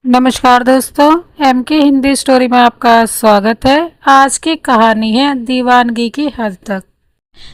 नमस्कार दोस्तों, एम के हिंदी स्टोरी में आपका स्वागत है। आज की कहानी है दीवानगी की हद तक।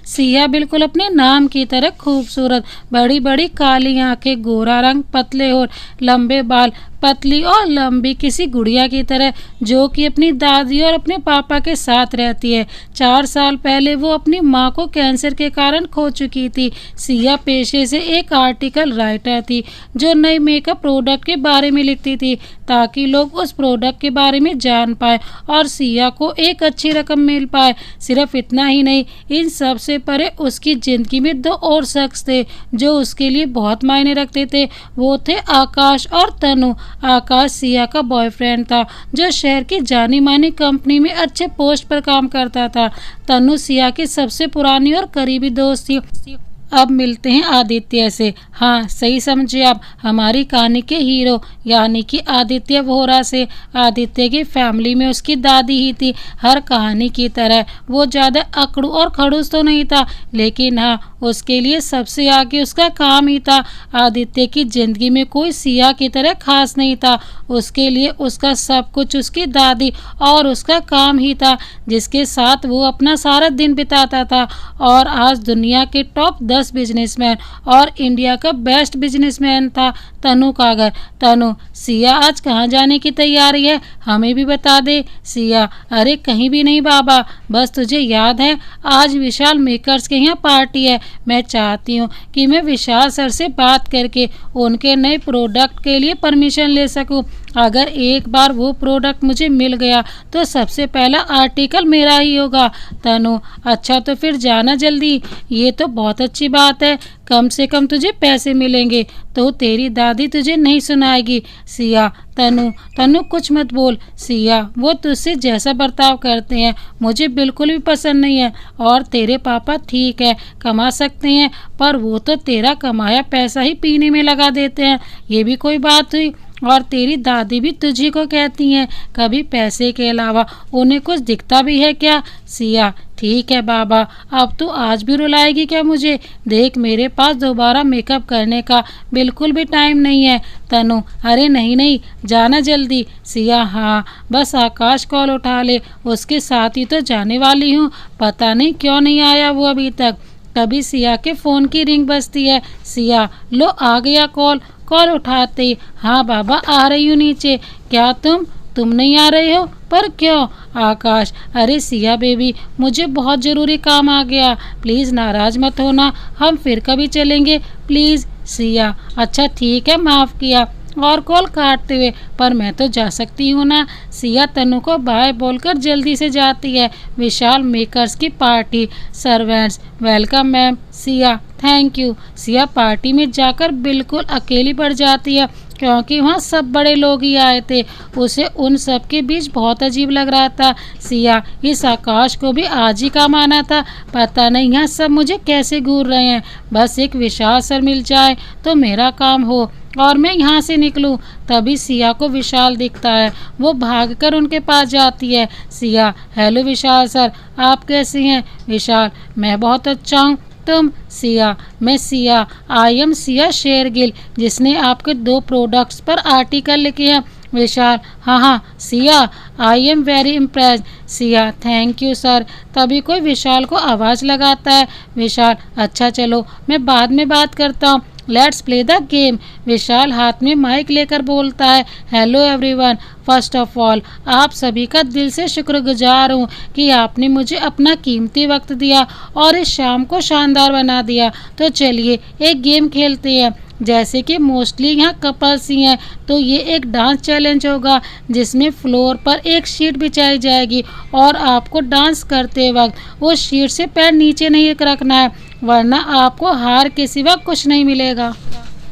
सिया बिल्कुल अपने नाम की तरह खूबसूरत, बड़ी बड़ी काली आंखें, गोरा रंग, पतले और लंबे बाल, पतली और लंबी किसी गुड़िया की तरह, जो कि अपनी दादी और अपने पापा के साथ रहती है। 4 साल पहले वो अपनी माँ को कैंसर के कारण खो चुकी थी। सिया पेशे से एक आर्टिकल राइटर थी, जो नए मेकअप प्रोडक्ट के बारे में लिखती थी ताकि लोग उस प्रोडक्ट के बारे में जान पाए और सिया को एक अच्छी रकम मिल पाए। सिर्फ इतना ही नहीं, इन सब से परे उसकी जिंदगी में 2 और शख्स थे जो उसके लिए बहुत मायने रखते थे। वो थे आकाश और तनु। आकाश सिया का बॉयफ्रेंड था, जो शहर की जानी मानी कंपनी में अच्छे पोस्ट पर काम करता था। तनु सिया की सबसे पुरानी और करीबी दोस्त थी। अब मिलते हैं आदित्य से। हाँ, सही समझे आप, हमारी कहानी के हीरो यानी कि आदित्य वोहरा से। आदित्य की फैमिली में उसकी दादी ही थी। हर कहानी की तरह वो ज़्यादा अकड़ू और खड़ूस तो नहीं था, लेकिन हाँ, उसके लिए सबसे आगे उसका काम ही था। आदित्य की ज़िंदगी में कोई सिया की तरह खास नहीं था। उसके लिए उसका सब कुछ उसकी दादी और उसका काम ही था, जिसके साथ वो अपना सारा दिन बिताता था। और आज दुनिया के टॉप 10 बिजनेसमैन और इंडिया का बेस्ट बिजनेसमैन था तनु का घर। तनु, सिया आज कहाँ जाने की तैयारी है, हमें भी बता दे। सिया, अरे कहीं भी नहीं बाबा, बस तुझे याद है आज विशाल मेकर्स के यहाँ पार्टी है। मैं चाहती हूँ कि मैं विशाल सर से बात करके उनके नए प्रोडक्ट के लिए परमिशन ले सकूँ। अगर एक बार वो प्रोडक्ट मुझे मिल गया तो सबसे पहला आर्टिकल मेरा ही होगा। तनु, अच्छा तो फिर जाना जल्दी। ये तो बहुत अच्छी बात है, कम से कम तुझे पैसे मिलेंगे तो तेरी दादी तुझे नहीं सुनाएगी। सिया, तनु तनु कुछ मत बोल। सिया, वो तुझसे जैसा बर्ताव करते हैं मुझे बिल्कुल भी पसंद नहीं है। और तेरे पापा ठीक है, कमा सकते हैं, पर वो तो तेरा कमाया पैसा ही पीने में लगा देते हैं। ये भी कोई बात हुई? और तेरी दादी भी तुझी को कहती हैं, कभी पैसे के अलावा उन्हें कुछ दिखता भी है क्या? सिया, ठीक है बाबा, अब तू आज भी रुलाएगी क्या मुझे? देख, मेरे पास दोबारा मेकअप करने का बिल्कुल भी टाइम नहीं है। तनु, अरे नहीं नहीं, जाना जल्दी। सिया, हाँ, बस आकाश कॉल उठा ले, उसके साथ ही तो जाने वाली हूँ। पता नहीं क्यों नहीं आया वो अभी तक। कभी सिया के फ़ोन की रिंग बजती है। सिया, लो आ गया कॉल। कॉल उठाते ही, हाँ बाबा, आ रही हूँ नीचे। क्या तुम नहीं आ रहे हो? पर क्यों? आकाश, अरे सिया बेबी, मुझे बहुत ज़रूरी काम आ गया, प्लीज़ नाराज़ मत होना, हम फिर कभी चलेंगे प्लीज़। सिया, अच्छा ठीक है, माफ़ किया। और कॉल काटते हुए, पर मैं तो जा सकती हूँ ना। सिया तनु को बाय बोलकर जल्दी से जाती है। विशाल मेकर्स की party. Servants, welcome ma'am. Siya, thank you. Siya party में जाकर बिल्कुल अकेली पड़ जाती है, क्योंकि वहाँ सब बड़े लोग ही आए थे। उसे उन सब के बीच बहुत अजीब लग रहा था। सिया, इस आकाश को भी आज ही काम आना था। पता नहीं यहाँ सब मुझे कैसे घूर रहे हैं। बस एक विशाल सर मिल जाए तो मेरा काम हो और मैं यहाँ से निकलूँ। तभी सिया को विशाल दिखता है। वो भागकर उनके पास जाती है। सिया, हेलो विशाल सर, आप कैसे हैं? विशाल, मैं बहुत अच्छा हूँ, तुम? सिया, मैं सिया, आई एम सिया शेरगिल, जिसने आपके 2 प्रोडक्ट्स पर आर्टिकल लिखे हैं। विशाल, हाँ हाँ Siya, I am very impressed. Siya, thank you sir. तभी कोई विशाल को आवाज़ लगाता है। विशाल, अच्छा चलो, मैं बाद में बात करता हूँ, लेट्स प्ले द गेम। विशाल हाथ में माइक लेकर बोलता है, hello everyone, first of all आप सभी का दिल से शुक्रगुजार हूँ कि आपने मुझे अपना कीमती वक्त दिया और इस शाम को शानदार बना दिया। तो चलिए एक गेम खेलते हैं। जैसे कि मोस्टली यहाँ कपल्स ही हैं, तो ये एक डांस चैलेंज होगा, जिसमें फ्लोर पर एक शीट बिछाई जाएगी और आपको डांस करते वक्त उस शीट से पैर नीचे नहीं रखना है, वरना आपको हार के सिवा कुछ नहीं मिलेगा।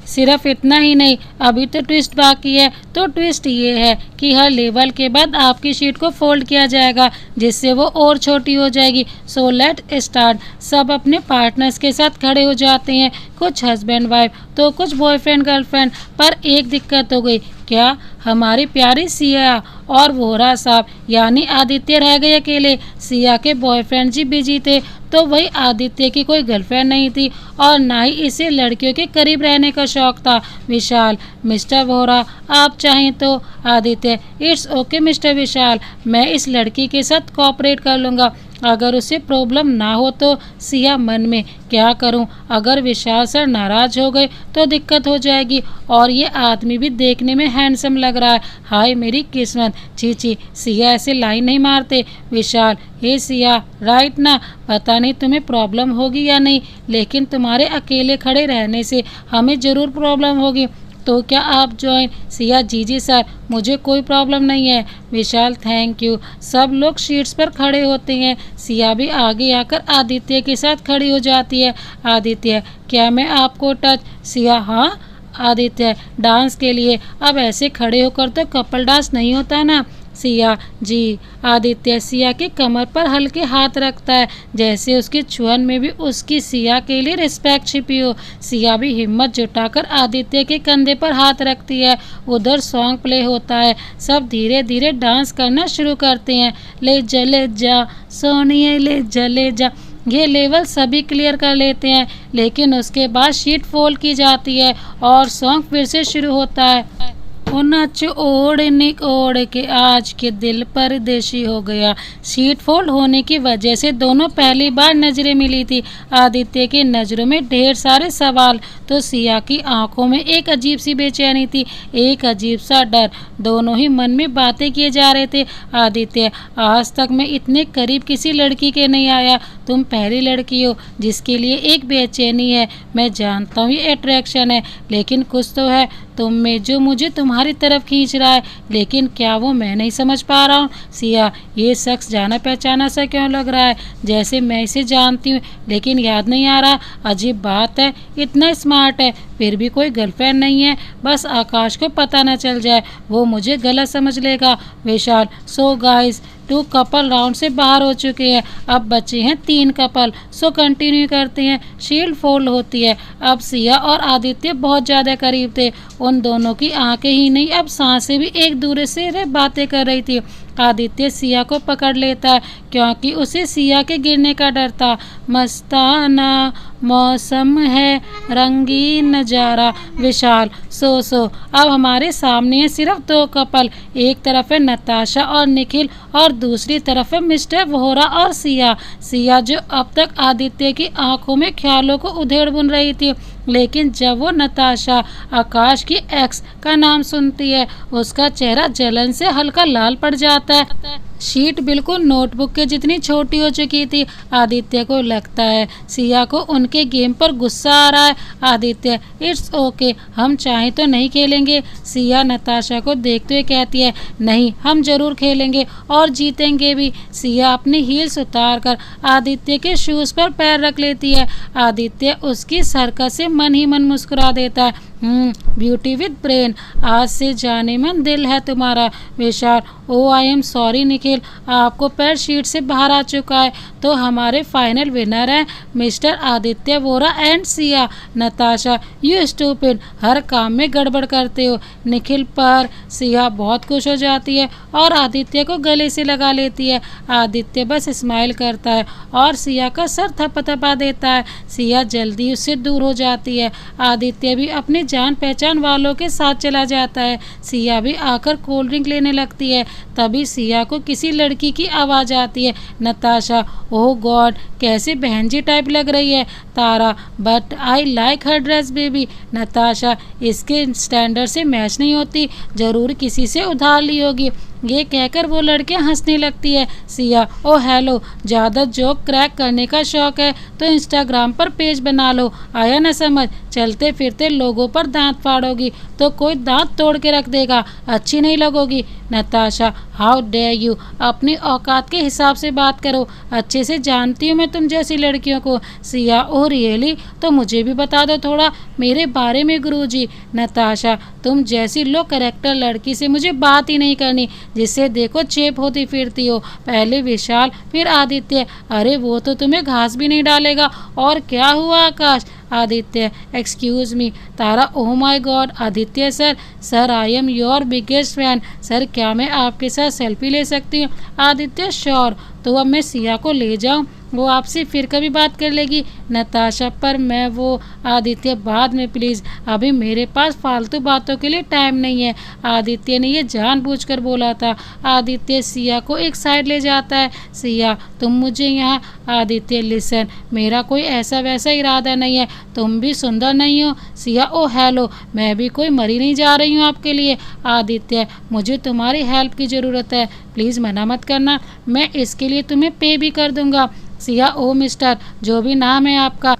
सिर्फ इतना ही नहीं, अभी तो ट्विस्ट बाकी है। तो ट्विस्ट ये है कि हर लेवल के बाद आपकी शीट को फोल्ड किया जाएगा, जिससे वो और छोटी हो जाएगी। So let start. सब अपने पार्टनर्स के साथ खड़े हो जाते हैं, कुछ हस्बैंड वाइफ तो कुछ बॉयफ्रेंड गर्लफ्रेंड। पर एक दिक्कत हो गई, क्या हमारी प्यारी सिया और वोहरा साहब यानी आदित्य रह गए अकेले। सिया के बॉयफ्रेंड जी बिजी थे, तो वही आदित्य की कोई गर्लफ्रेंड नहीं थी और ना ही इसे लड़कियों के करीब रहने का शौक था। विशाल, मिस्टर वोहरा आप चाहें तो। आदित्य, इट्स ओके मिस्टर विशाल, मैं इस लड़की के साथ कोऑपरेट कर लूँगा अगर उसे प्रॉब्लम ना हो तो। सिया मन में, क्या करूं, अगर विशाल सर नाराज हो गए तो दिक्कत हो जाएगी, और ये आदमी भी देखने में हैंडसम लग रहा है। हाय मेरी किस्मत। छी, सिया ऐसे लाइन नहीं मारते। विशाल, हे सिया, राइट ना, पता नहीं तुम्हें प्रॉब्लम होगी या नहीं, लेकिन तुम्हारे अकेले खड़े रहने से हमें ज़रूर प्रॉब्लम होगी, तो क्या आप ज्वाइन। सिया, जी सर, मुझे कोई प्रॉब्लम नहीं है। विशाल, थैंक यू। सब लोग शीट्स पर खड़े होते हैं। सिया भी आगे आकर आदित्य के साथ खड़ी हो जाती है। आदित्य, क्या मैं आपको टच। सिया, हाँ। आदित्य, डांस के लिए अब ऐसे खड़े होकर तो कपल डांस नहीं होता ना। सिया, जी। आदित्य सिया के कमर पर हल्के हाथ रखता है, जैसे उसकी छुअन में भी उसकी सिया के लिए रिस्पेक्ट छिपी हो। सिया भी हिम्मत जुटाकर आदित्य के कंधे पर हाथ रखती है। उधर सॉन्ग प्ले होता है। सब धीरे धीरे डांस करना शुरू करते हैं। ले जा सोनिए, ले जा। ये लेवल सभी क्लियर कर लेते हैं, लेकिन उसके बाद शीट फोल्ड की जाती है और सॉन्ग फिर से शुरू होता है। ओ नच ओढ़ के आज के दिल परदेशी हो गया। शीट फोल्ड होने की वजह से दोनों पहली बार नजरें मिली थी। आदित्य की नज़रों में ढेर सारे सवाल, तो सिया की आंखों में एक अजीब सी बेचैनी थी, एक अजीब सा डर। दोनों ही मन में बातें किए जा रहे थे। आदित्य, आज तक मैं इतने करीब किसी लड़की के नहीं आया। तुम पहली लड़की हो जिसके लिए एक बेचैनी है। मैं जानता हूँ ये अट्रैक्शन है, लेकिन कुछ तो है तुम में जो मुझे तुम्हारी तरफ खींच रहा है, लेकिन क्या वो मैं नहीं समझ पा रहा हूँ। सिया, ये शख्स जाना पहचाना सा क्यों लग रहा है, जैसे मैं इसे जानती हूँ लेकिन याद नहीं आ रहा। अजीब बात है, इतना स्मार्ट है फिर भी कोई गर्लफ्रेंड नहीं है। बस आकाश को पता न चल जाए, वो मुझे गलत समझ लेगा। विशाल, सो गाइस, 2 कपल राउंड से बाहर हो चुके हैं, अब बचे हैं 3 कपल। सो कंटिन्यू करते हैं। शील्ड फोल्ड होती है। अब सिया और आदित्य बहुत ज़्यादा करीब थे। उन दोनों की आंखें ही नहीं, अब सांसें भी एक दूसरे से बातें कर रही थी। आदित्य सिया को पकड़ लेता है, क्योंकि उसे सिया के गिरने का डर था। मस्ताना मौसम है, रंगीन नज़ारा। विशाल, सो अब हमारे सामने है सिर्फ 2 कपल। एक तरफ है नताशा और निखिल और दूसरी तरफ है मिस्टर वोहरा और सिया। सिया जो अब तक आदित्य की आंखों में ख्यालों को उधेड़ बुन रही थी, लेकिन जब वो नताशा, आकाश की एक्स का नाम सुनती है, उसका चेहरा जलन से हल्का लाल पड़ जाता है। शीट बिल्कुल नोटबुक के जितनी छोटी हो चुकी थी। आदित्य को लगता है सिया को उनके गेम पर गुस्सा आ रहा है। आदित्य, इट्स ओके, हम चाहें तो नहीं खेलेंगे। सिया नताशा को देखते हुए कहती है, नहीं, हम जरूर खेलेंगे और जीतेंगे भी। सिया अपनी हील्स उतार कर आदित्य के शूज़ पर पैर रख लेती है। आदित्य उसकी हरकत से मन ही मन मुस्कुरा देता है। ब्यूटी विद ब्रेन, आज से जाने मन दिल है तुम्हारा। विशाल, ओ आई एम सॉरी निखिल, आपको पैर शीट से बाहर आ चुका है। तो हमारे फाइनल विनर हैं mister Aditya Vohra and Siya. Natasha, you stupid, हर काम में गड़बड़ करते हो। निखिल पर सिया बहुत खुश हो जाती है और आदित्य को गले से लगा लेती है। आदित्य बस स्माइल करता है और सिया का सर थपथपा देता है। सिया जल्दी उससे दूर हो जाती है। आदित्य भी अपने जान पहचान वालों के साथ चला जाता है। सिया भी आकर कोल्ड ड्रिंक लेने लगती है। तभी सिया को किसी लड़की की आवाज़ आती है। नताशा, ओह गॉड, कैसे बहन जी टाइप लग रही है। Tara, but I like her dress baby. Natasha, इसके स्टैंडर्ड से मैच नहीं होती, ज़रूर किसी से उधार ली होगी। ये कहकर वो लड़कियां हंसने लगती है। सिया, ओ हेलो, ज़्यादा जोक क्रैक करने का शौक है तो इंस्टाग्राम पर पेज बना लो, आया ना समझ। चलते फिरते लोगों पर दांत फाड़ोगी तो कोई दांत तोड़ के रख देगा, अच्छी नहीं लगोगी। नताशा, हाउ डेयर यू, अपनी औकात के हिसाब से बात करो, अच्छे से जानती हूँ मैं तुम जैसी लड़कियों को। सिया, ओह रियली, तो मुझे भी बता दो थोड़ा मेरे बारे में गुरुजी। नताशा, तुम जैसी लो कैरेक्टर लड़की से मुझे बात ही नहीं करनी, जिससे देखो चेप होती फिरती हो। पहले विशाल, फिर आदित्य, अरे वो तो तुम्हें घास भी नहीं डालेगा। और क्या हुआ Akash, Aditya excuse me. Tara oh my God Aditya sir. Sir I am your biggest fan. Sir क्या मैं आपके साथ सेल्फी ले सकती हूँ? आदित्य श्योर। तो अब मैं सिया को ले जाऊँ? वो आपसे फिर कभी बात कर लेगी नताशा। पर मैं वो आदित्य बाद में प्लीज़, अभी मेरे पास फालतू बातों के लिए टाइम नहीं है। आदित्य ने ये जानबूझकर बोला था। आदित्य सिया को एक साइड ले जाता है। सिया तुम मुझे यहाँ। आदित्य लिसन, मेरा कोई ऐसा वैसा इरादा नहीं है, तुम भी सुंदर नहीं हो। सिया ओ हेलो, मैं भी कोई मरी नहीं जा रही हूँ आपके लिए। आदित्य मुझे तुम्हारी हेल्प की ज़रूरत है, प्लीज़ मना मत करना, मैं इसके लिए तुम्हें पे भी कर दूंगा। सिया ओ मिस्टर, जो भी नाम है आपका।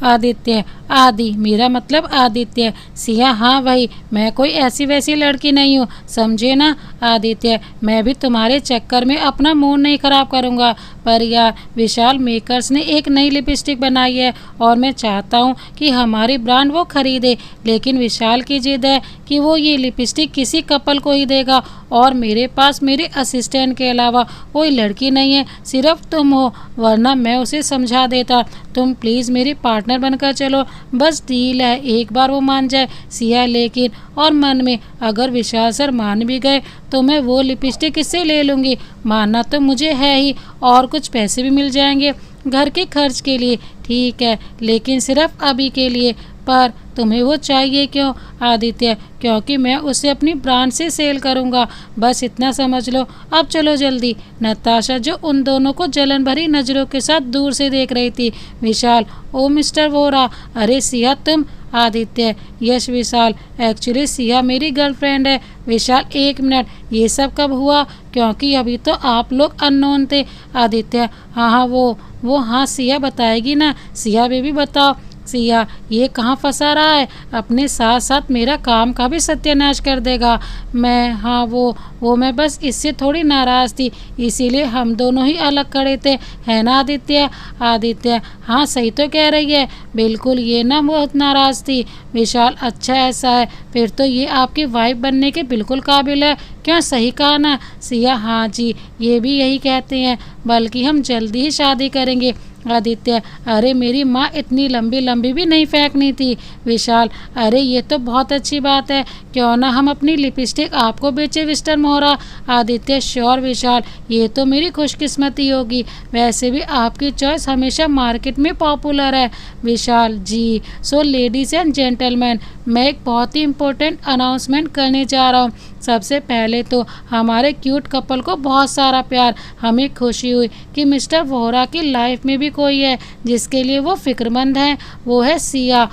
आदित्य आदि, मेरा मतलब आदित्य। सिया हाँ वही, मैं कोई ऐसी वैसी लड़की नहीं हूँ, समझे ना। आदित्य मैं भी तुम्हारे चक्कर में अपना मूड नहीं खराब करूँगा। पर यार विशाल मेकर्स ने एक नई लिपस्टिक बनाई है और मैं चाहता हूँ कि हमारी ब्रांड वो खरीदे, लेकिन विशाल की जिद है कि वो ये लिपस्टिक किसी कपल को ही देगा और मेरे पास मेरे असिस्टेंट के अलावा कोई लड़की नहीं है, सिर्फ तुम हो, वरना मैं उसे समझा देता। तुम प्लीज़ मेरी पार्टनर बनकर चलो, बस डील है, एक बार वो मान जाए। सिया लेकिन और मन में, अगर विशाल सर मान भी गए तो मैं वो लिपस्टिक किससे ले लूँगी? मानना तो मुझे है ही, और कुछ पैसे भी मिल जाएंगे घर के खर्च के लिए। ठीक है, लेकिन सिर्फ अभी के लिए। पर तुम्हें वो चाहिए क्यों? आदित्य क्योंकि मैं उसे अपनी ब्रांड से सेल करूंगा, बस इतना समझ लो। अब चलो जल्दी। नताशा जो उन दोनों को जलन भरी नज़रों के साथ दूर से देख रही थी। विशाल ओ मिस्टर वोरा। अरे सिया तुम। आदित्य यश विशाल, एक्चुअली सिया मेरी गर्लफ्रेंड है। विशाल एक मिनट, ये सब कब हुआ? क्योंकि अभी तो आप लोग अननोन थे। आदित्य हाँ हाँ वो हाँ सिया बताएगी ना। सिया बेबी बताओ। सिया ये कहाँ फंसा रहा है, अपने साथ साथ मेरा काम का भी सत्यानाश कर देगा। मैं हाँ वो मैं बस इससे थोड़ी नाराज़ थी, इसीलिए हम दोनों ही अलग खड़े थे, है ना आदित्य? आदित्य हाँ सही तो कह रही है, बिल्कुल ये ना बहुत नाराज़ थी। विशाल अच्छा ऐसा है, फिर तो ये आपकी वाइफ बनने के बिल्कुल काबिल है, क्यों सही कहा ना? सिया हाँ जी, ये भी यही कहते हैं, बल्कि हम जल्दी ही शादी करेंगे। आदित्य अरे मेरी माँ इतनी लंबी लंबी भी नहीं फेंकनी थी। विशाल अरे ये तो बहुत अच्छी बात है, क्यों ना हम अपनी लिपस्टिक आपको बेचे मिस्टर मोहरा। आदित्य श्योर विशाल, ये तो मेरी खुशकिस्मती होगी, वैसे भी आपकी चॉइस हमेशा मार्केट में पॉपुलर है। विशाल जी सो लेडीज़ एंड जेंटलमैन, मैं एक बहुत ही इम्पोर्टेंट अनाउंसमेंट करने जा रहा हूँ। सबसे पहले तो हमारे क्यूट कपल को बहुत सारा प्यार, हमें खुशी हुई कि मिस्टर वोहरा की लाइफ में भी कोई है जिसके लिए वो फिक्रमंद है, वो है सिया।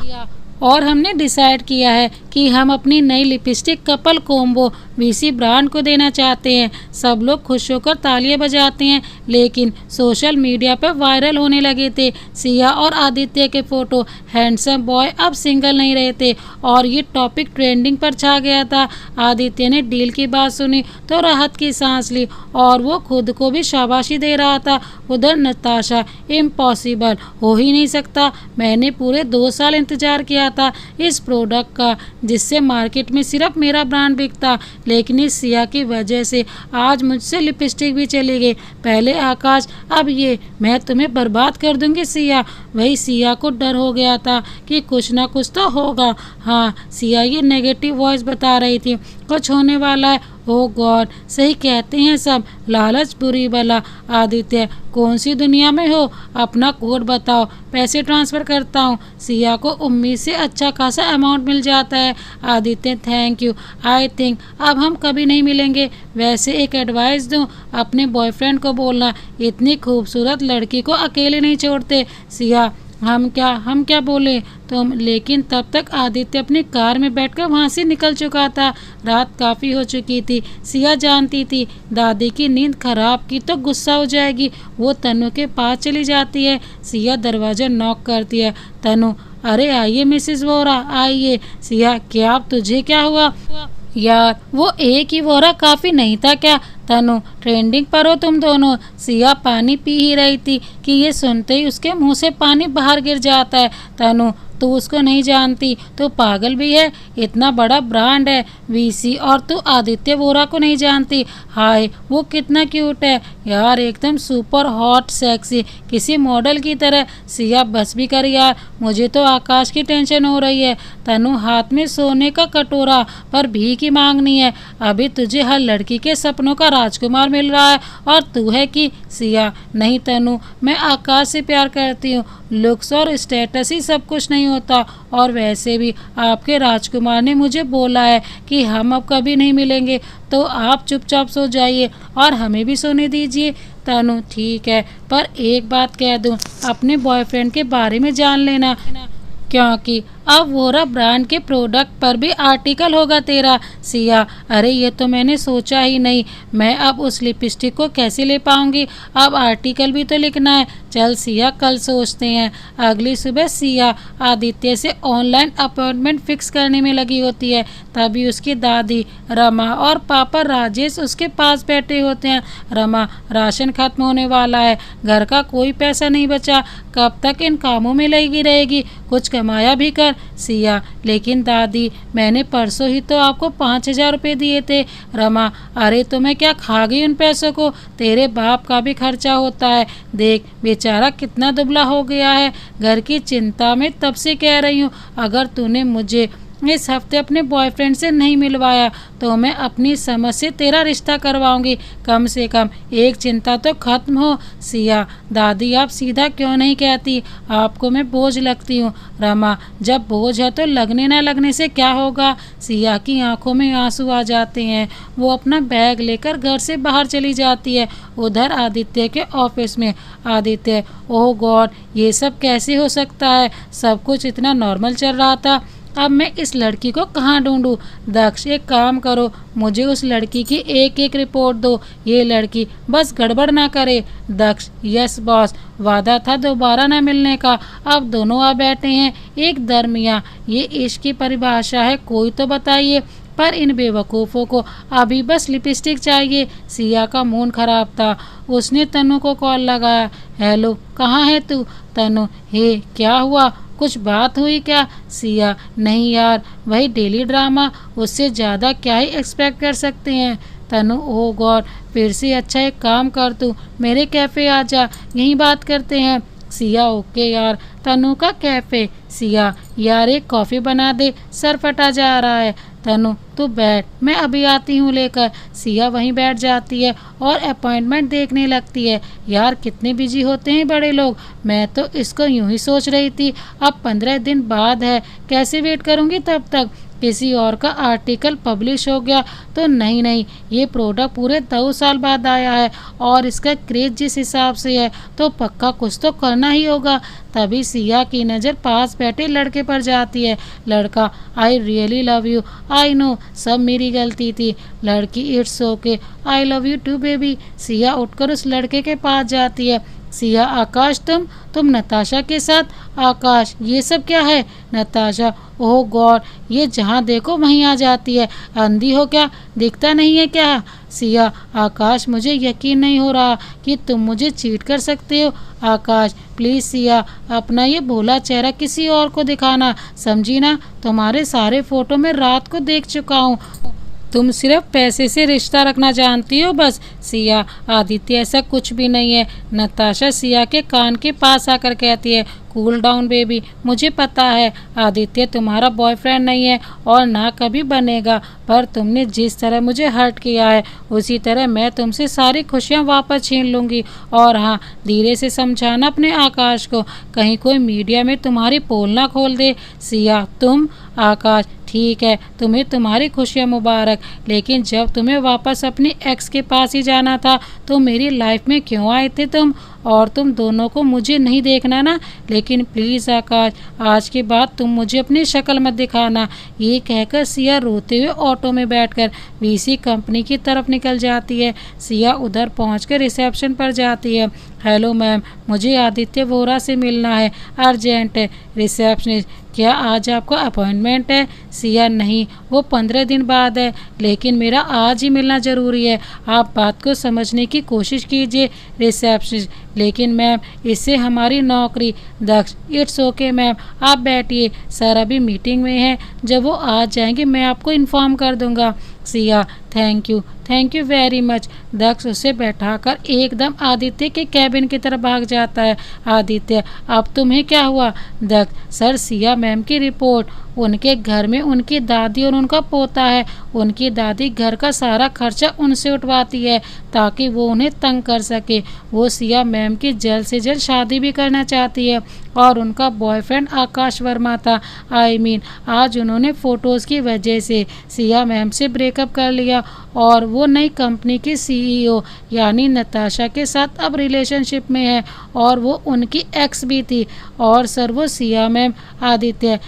और हमने डिसाइड किया है कि हम अपनी नई lipstick couple combo VC brand को देना चाहते हैं। सब लोग खुश होकर तालियां बजाते हैं, लेकिन सोशल मीडिया पर वायरल होने लगे थे सिया और आदित्य के फोटो। हैंडसम बॉय अब सिंगल नहीं रहे थे और ये टॉपिक ट्रेंडिंग पर छा गया था। आदित्य ने डील की बात सुनी तो राहत की सांस ली और वो खुद को भी शाबाशी दे रहा था। उधर नताशा इम्पॉसिबल, हो ही नहीं सकता, मैंने पूरे 2 साल इंतजार किया था इस प्रोडक्ट का जिससे मार्केट में सिर्फ मेरा ब्रांड बिकता, लेकिन इस सिया की वजह से आज मुझसे लिपस्टिक भी चली गई। पहले आकाश अब ये, मैं तुम्हें बर्बाद कर दूंगी सिया। वही सिया को डर हो गया था कि कुछ ना कुछ तो होगा। हाँ सिया ये नेगेटिव वॉइस बता रही थी, कुछ होने वाला है। ओ गॉड, सही कहते हैं सब, लालच बुरी बला। आदित्य कौन सी दुनिया में हो, अपना कोड बताओ, पैसे ट्रांसफ़र करता हूँ। सिया को उम्मीद से अच्छा खासा अमाउंट मिल जाता है। Aditya thank you, I think अब हम कभी नहीं मिलेंगे। वैसे एक एडवाइस दूँ, अपने बॉयफ्रेंड को बोलना इतनी खूबसूरत लड़की को अकेले नहीं छोड़ते। सिया हम क्या बोले तुम? लेकिन तब तक आदित्य अपनी कार में बैठकर वहाँ से निकल चुका था। रात काफ़ी हो चुकी थी। सिया जानती थी दादी की नींद खराब की तो गुस्सा हो जाएगी, वो तनु के पास चली जाती है। सिया दरवाज़ा नॉक करती है। तनु अरे आइए मिसेस वोरा आइए। सिया क्या अब तुझे क्या हुआ? यार वो एक ही वोरा काफ़ी नहीं था क्या? तनु ट्रेंडिंग पर हो तुम दोनों। सिया पानी पी ही रही थी कि ये सुनते ही उसके मुंह से पानी बाहर गिर जाता है। तनु तू उसको नहीं जानती तो पागल भी है, इतना बड़ा ब्रांड है वीसी और तू आदित्य वोरा को नहीं जानती। हाय वो कितना क्यूट है यार, एकदम सुपर हॉट सेक्सी, किसी मॉडल की तरह। सिया बस भी कर यार, मुझे तो आकाश की टेंशन हो रही है। तनु हाथ में सोने का कटोरा पर भीख ही मांगनी है। अभी तुझे हर लड़की के सपनों का राजकुमार मिल रहा है और तू है कि सिया नहीं तनु, मैं आकाश से प्यार करती हूँ। लुक्स और स्टेटस ही सब कुछ नहीं होता, और वैसे भी आपके राजकुमार ने मुझे बोला है कि हम अब कभी नहीं मिलेंगे, तो आप चुपचाप सो जाइए और हमें भी सोने दीजिए। तनु ठीक है, पर एक बात कह दूँ, अपने बॉयफ्रेंड के बारे में जान लेना, क्योंकि अब वोरा ब्रांड के प्रोडक्ट पर भी आर्टिकल होगा तेरा। सिया अरे ये तो मैंने सोचा ही नहीं, मैं अब उस लिपस्टिक को कैसे ले पाऊंगी, अब आर्टिकल भी तो लिखना है। चल सिया कल सोचते हैं। अगली सुबह सिया आदित्य से ऑनलाइन अपॉइंटमेंट फिक्स करने में लगी होती है, तभी उसकी दादी रमा और पापा राजेश उसके पास बैठे होते हैं। रमा राशन खत्म होने वाला है, घर का कोई पैसा नहीं बचा, कब तक इन कामों में लगी रहेगी, कुछ कमाया भी कर। सिया लेकिन दादी मैंने परसों ही तो आपको 5,000 रुपये दिए थे। रमा अरे तो मैं क्या खा गई उन पैसों को, तेरे बाप का भी खर्चा होता है, देख बेचारा कितना दुबला हो गया है। घर की चिंता में तब से कह रही हूँ, अगर तूने मुझे इस हफ्ते अपने बॉयफ्रेंड से नहीं मिलवाया तो मैं अपनी समझ से तेरा रिश्ता करवाऊंगी, कम से कम एक चिंता तो खत्म हो। सिया दादी आप सीधा क्यों नहीं कहती, आपको मैं बोझ लगती हूँ। रमा जब बोझ है तो लगने ना लगने से क्या होगा। सिया की आंखों में आंसू आ जाते हैं, वो अपना बैग लेकर घर से बाहर चली जाती है। उधर आदित्य के ऑफिस में आदित्य ओह गॉड ये सब कैसे हो सकता है, सब कुछ इतना नॉर्मल चल रहा था, अब मैं इस लड़की को कहाँ ढूंढूं। दक्ष एक काम करो, मुझे उस लड़की की एक एक रिपोर्ट दो, ये लड़की बस गड़बड़ ना करे। दक्ष यस बॉस, वादा था दोबारा ना मिलने का, अब दोनों आ बैठे हैं एक दरमिया। ये इश्क की परिभाषा है कोई तो बताइए, पर इन बेवकूफ़ों को अभी बस लिपस्टिक चाहिए। सिया का मूड खराब था, उसने तनु को कॉल लगाया। हेलो कहाँ है तू। तनु हे क्या हुआ, कुछ बात हुई क्या। सिया नहीं यार वही डेली ड्रामा, उससे ज़्यादा क्या ही एक्सपेक्ट कर सकते हैं। तनु ओह गॉड, फिर से अच्छा एक काम कर तू मेरे कैफ़े आ जा, यहीं बात करते हैं। सिया ओके यार। तनु का कैफ़े। सिया यार एक कॉफ़ी बना दे, सर फटा जा रहा है। तनु तू बैठ, मैं अभी आती हूँ लेकर। सिया वहीं बैठ जाती है और अपॉइंटमेंट देखने लगती है। यार कितने बिजी होते हैं बड़े लोग, मैं तो इसको यूं ही सोच रही थी, अब 15 दिन बाद है, कैसे वेट करूँगी तब तक। किसी और का आर्टिकल पब्लिश हो गया तो नहीं नहीं, ये प्रोडक्ट पूरे 2 साल बाद आया है और इसका क्रेज जिस हिसाब से है तो पक्का कुछ तो करना ही होगा। तभी सिया की नज़र पास बैठे लड़के पर जाती है। लड़का I really love you, I know सब मेरी गलती थी। लड़की it's okay, I love you too baby. Siya उठकर उस लड़के के पास जाती है। सिया आकाश तुम नताशा के साथ। आकाश ये सब क्या है। नताशा ओह गॉड ये जहाँ देखो वहीं आ जाती है, अंधी हो क्या, दिखता नहीं है क्या। सिया आकाश मुझे यकीन नहीं हो रहा कि तुम मुझे चीट कर सकते हो। आकाश प्लीज़ सिया अपना ये भोला चेहरा किसी और को दिखाना, समझी ना, तुम्हारे सारे फ़ोटो में रात को देख चुका हूँ, तुम सिर्फ पैसे से रिश्ता रखना जानती हो बस। सिया आदित्य ऐसा कुछ भी नहीं है। नताशा सिया के कान के पास आकर कहती है कूल डाउन बेबी, मुझे पता है आदित्य तुम्हारा बॉयफ्रेंड नहीं है और ना कभी बनेगा, पर तुमने जिस तरह मुझे हर्ट किया है उसी तरह मैं तुमसे सारी खुशियाँ वापस छीन लूँगी। और हाँ धीरे से समझाना अपने आकाश को, कहीं कोई मीडिया में तुम्हारी पोल ना खोल दे। सिया तुम। आकाश ठीक है तुम्हें तुम्हारी खुशियाँ मुबारक, लेकिन जब तुम्हें वापस अपनी एक्स के पास ही जाना था तो मेरी लाइफ में क्यों आए थे तुम, और तुम दोनों को मुझे नहीं देखना ना, लेकिन प्लीज़ आकाश आज के बाद तुम मुझे अपनी शक्ल मत दिखाना। ये कहकर सिया रोते हुए ऑटो में बैठकर वीसी कंपनी की तरफ निकल जाती है। सिया उधर पहुंचकर रिसेप्शन पर जाती है। हेलो मैम, मुझे आदित्य वोरा से मिलना है, अर्जेंट है। रिसेप्शनिस्ट क्या आज आपको अपॉइंटमेंट है? सिया नहीं, वो 15 दिन बाद है, लेकिन मेरा आज ही मिलना ज़रूरी है। आप बात को समझने की कोशिश कीजिए रिसेप्शनिस्ट। लेकिन मैम, इससे हमारी नौकरी। दक्ष, इट्स ओके मैम, आप बैठिए, सर अभी मीटिंग में है, जब वो आ जाएंगे मैं आपको इन्फॉर्म कर दूंगा। Siya, thank you very much. Daksh उसे बैठाकर एकदम आदित्य के कैबिन की तरफ भाग जाता है। आदित्य, अब तुम्हें क्या हुआ? दक्ष, सर सिया मैम की रिपोर्ट। उनके घर में उनकी दादी और उनका पोता है। उनकी दादी घर का सारा खर्चा उनसे उठवाती है ताकि वो उन्हें तंग कर सके। वो सिया मैम की जल्द से जल्द शादी भी करना चाहती है और उनका बॉयफ्रेंड आकाश वर्मा था। आज उन्होंने फ़ोटोज़ की वजह से सिया मैम से ब्रेकअप कर लिया और वो नई कंपनी की CEO यानी नताशा के साथ अब रिलेशनशिप में है और वो उनकी एक्स भी थी। और सर वो सिया मैम। आदित्य,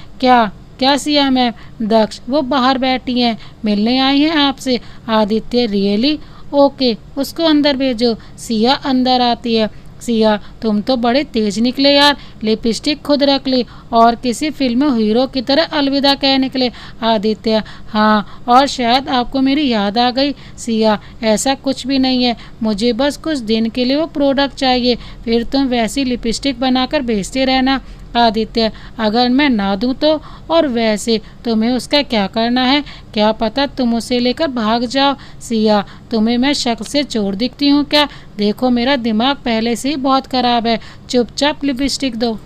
क्या सिया मैम? दक्ष, वो बाहर बैठी हैं, मिलने आई हैं आपसे। आदित्य, रियली? ओके, उसको अंदर भेजो। सिया अंदर आती है। सिया, तुम तो बड़े तेज निकले यार, लिपस्टिक खुद रख ली और किसी फिल्म में हीरो की तरह अलविदा कह निकले। आदित्य, हाँ, और शायद आपको मेरी याद आ गई। सिया, ऐसा कुछ भी नहीं है, मुझे बस कुछ दिन के लिए वो प्रोडक्ट चाहिए, फिर तुम वैसी लिपस्टिक बनाकर भेजते रहना। आदित्य, अगर मैं ना दूं तो? और वैसे तुम्हें उसका क्या करना है? क्या पता तुम उसे लेकर भाग जाओ। सिया, तुम्हें मैं शक्ल से चोर दिखती हूँ क्या? देखो मेरा दिमाग पहले से ही बहुत खराब है, चुपचाप लिपस्टिक दो।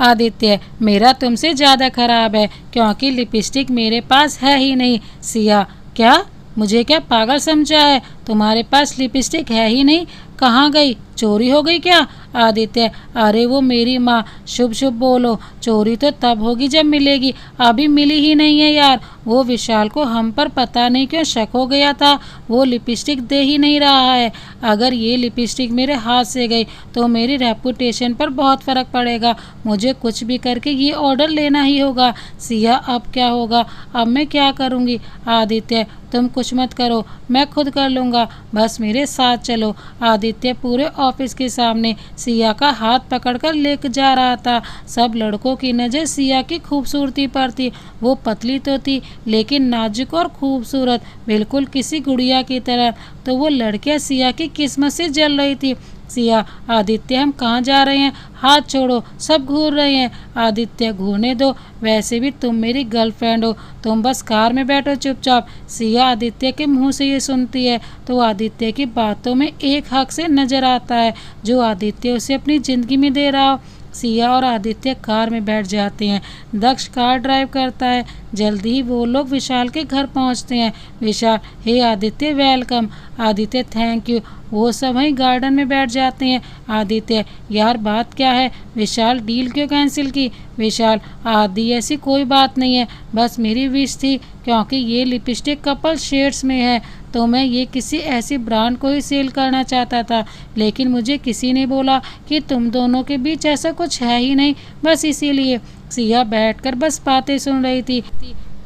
आदित्य, मेरा तुमसे ज़्यादा खराब है क्योंकि लिपस्टिक मेरे पास है ही नहीं। सिया, क्या? मुझे क्या पागल समझा है? तुम्हारे पास लिपस्टिक है ही नहीं? कहाँ गई? चोरी हो गई क्या? आदित्य, अरे वो मेरी माँ, शुभ शुभ बोलो, चोरी तो तब होगी जब मिलेगी, अभी मिली ही नहीं है यार। वो विशाल को हम पर पता नहीं क्यों शक हो गया था, वो लिपस्टिक दे ही नहीं रहा है। अगर ये लिपस्टिक मेरे हाथ से गई तो मेरी रेपुटेशन पर बहुत फ़र्क पड़ेगा, मुझे कुछ भी करके ये ऑर्डर लेना ही होगा। सिया, अब क्या होगा? अब मैं क्या करूँगी? आदित्य, तुम कुछ मत करो, मैं खुद कर लूँगा, बस मेरे साथ चलो। आदित्य पूरे ऑफिस के सामने सिया का हाथ पकड़कर लेकर जा रहा था। सब लड़कों की नज़र सिया की खूबसूरती पर थी। वो पतली तो थी लेकिन नाजुक और खूबसूरत, बिल्कुल किसी गुड़िया की तरह। तो वो लड़कियां सिया की किस्मत से जल रही थी। सिया, आदित्य हम कहाँ जा रहे हैं? हाथ छोड़ो, सब घूर रहे हैं। आदित्य, घूरने दो, वैसे भी तुम मेरी गर्लफ्रेंड हो, तुम बस कार में बैठो चुपचाप। सिया आदित्य के मुंह से ये सुनती है तो आदित्य की बातों में एक हक से नजर आता है जो आदित्य उसे अपनी ज़िंदगी में दे रहा हो। सिया और आदित्य कार में बैठ जाते हैं। दक्ष कार ड्राइव करता है। जल्दी ही वो लोग विशाल के घर पहुंचते हैं। Vishal, hey Aditya, welcome. Aditya, thank you. वो सब वहीं गार्डन में बैठ जाते हैं। आदित्य, यार बात क्या है? विशाल, डील क्यों कैंसिल की? विशाल, आदि ऐसी कोई बात नहीं है, बस मेरी विश थी क्योंकि ये लिपस्टिक कपल शेड्स में है तो मैं ये किसी ऐसी ब्रांड को ही सेल करना चाहता था, लेकिन मुझे किसी ने बोला कि तुम दोनों के बीच ऐसा कुछ है ही नहीं, बस इसीलिए। सिया बैठकर बस बातें सुन रही थी।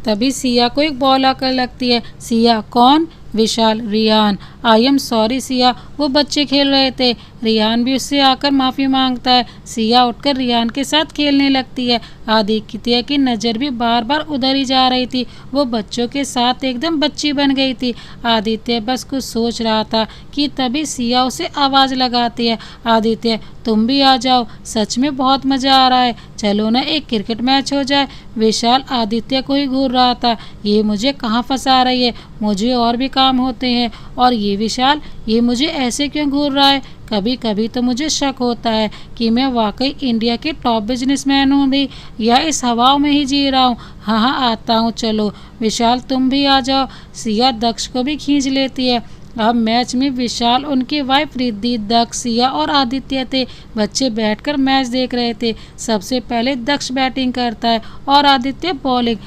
तभी सिया को एक बॉल आकर लगती है। सिया, कौन? Vishal, Riyan. I am sorry Siya, वो बच्चे खेल रहे थे। रियान भी उससे आकर माफ़ी मांगता है। सिया उठकर रियान के साथ खेलने लगती है। आदित्य की नज़र भी बार बार उधर ही जा रही थी, वो बच्चों के साथ एकदम बच्ची बन गई थी। आदित्य बस कुछ सोच रहा था कि तभी सिया उसे आवाज़ लगाती है। आदित्य, तुम भी आ जाओ, सच में बहुत मज़ा आ रहा है, चलो ना एक क्रिकेट मैच हो जाए। विशाल आदित्य को ही घूर रहा था, ये मुझे कहाँ फंसा रही है, मुझे और भी काम होते हैं, और ये विशाल, ये मुझे ऐसे क्यों घूर रहा है। कभी कभी तो मुझे शक होता है कि मैं वाकई इंडिया के टॉप बिजनेसमैन हूँ भी या इस हवाओं में ही जी रहा हूँ। हाँ, आता हूँ, चलो। विशाल, तुम भी आ जाओ। सिया दक्ष को भी खींच लेती है। अब मैच में विशाल, उनकी वाइफ रिद्धि, दक्ष, सिया और आदित्य थे। बच्चे बैठकर मैच देख रहे थे। सबसे पहले दक्ष बैटिंग करता है और आदित्य बॉलिंग।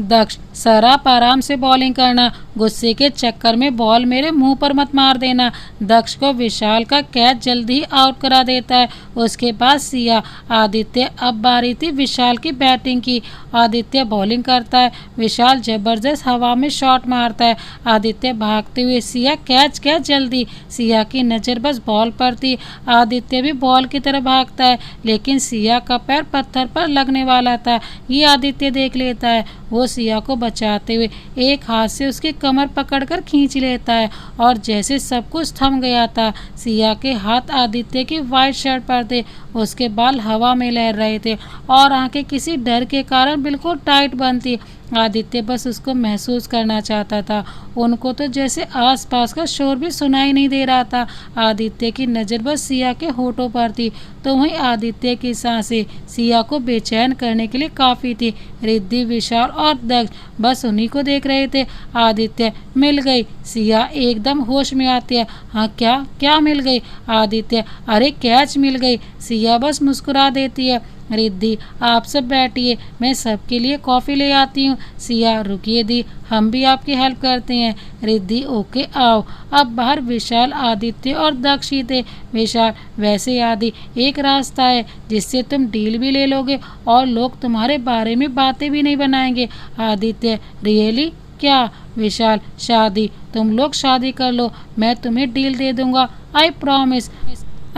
दक्ष, सर आप आराम से बॉलिंग करना, गुस्से के चक्कर में बॉल मेरे मुंह पर मत मार देना। दक्ष को विशाल का कैच जल्दी ही आउट करा देता है। उसके बाद सिया, आदित्य। अब बारी थी विशाल की बैटिंग की। आदित्य बॉलिंग करता है, विशाल जबरदस्त हवा में शॉट मारता है। आदित्य भागते हुए, सिया कैच कैच जल्दी। सिया की नज़र बस बॉल पर थी। आदित्य भी बॉल की तरफ भागता है, लेकिन सिया का पैर पत्थर पर लगने वाला था। ये आदित्य देख लेता है। वो सिया को बचाते हुए एक हाथ से उसकी कमर पकड़कर खींच लेता है, और जैसे सब कुछ थम गया था। सिया के हाथ आदित्य की वाइट शर्ट पर थे, उसके बाल हवा में लहर रहे थे और आंखें किसी डर के कारण बिल्कुल टाइट बंद थी। आदित्य बस उसको महसूस करना चाहता था। उनको तो जैसे आसपास का शोर भी सुनाई नहीं दे रहा था। आदित्य की नज़र बस सिया के होठों पर थी, तो वहीं आदित्य की सांसें सिया को बेचैन करने के लिए काफ़ी थी। रिद्धि, विशाल और दक्ष बस उन्हीं को देख रहे थे। आदित्य, मिल गई। सिया एकदम होश में आती है। हाँ, क्या क्या मिल गई? आदित्य, अरे कैच मिल गई। सिया बस मुस्कुरा देती है। रिद्धि, आप सब बैठिए, मैं सबके लिए कॉफ़ी ले आती हूँ। सिया, रुकिए दी, हम भी आपकी हेल्प करते हैं। रिद्धि, ओके आओ। अब बाहर विशाल, आदित्य और दक्ष ही थे। विशाल, वैसे आदि एक रास्ता है जिससे तुम डील भी ले लोगे और लोग तुम्हारे बारे में बातें भी नहीं बनाएंगे। आदित्य, रियली? क्या? विशाल, शादी। तुम लोग शादी कर लो, मैं तुम्हें डील दे दूंगा, आई प्रॉमिस।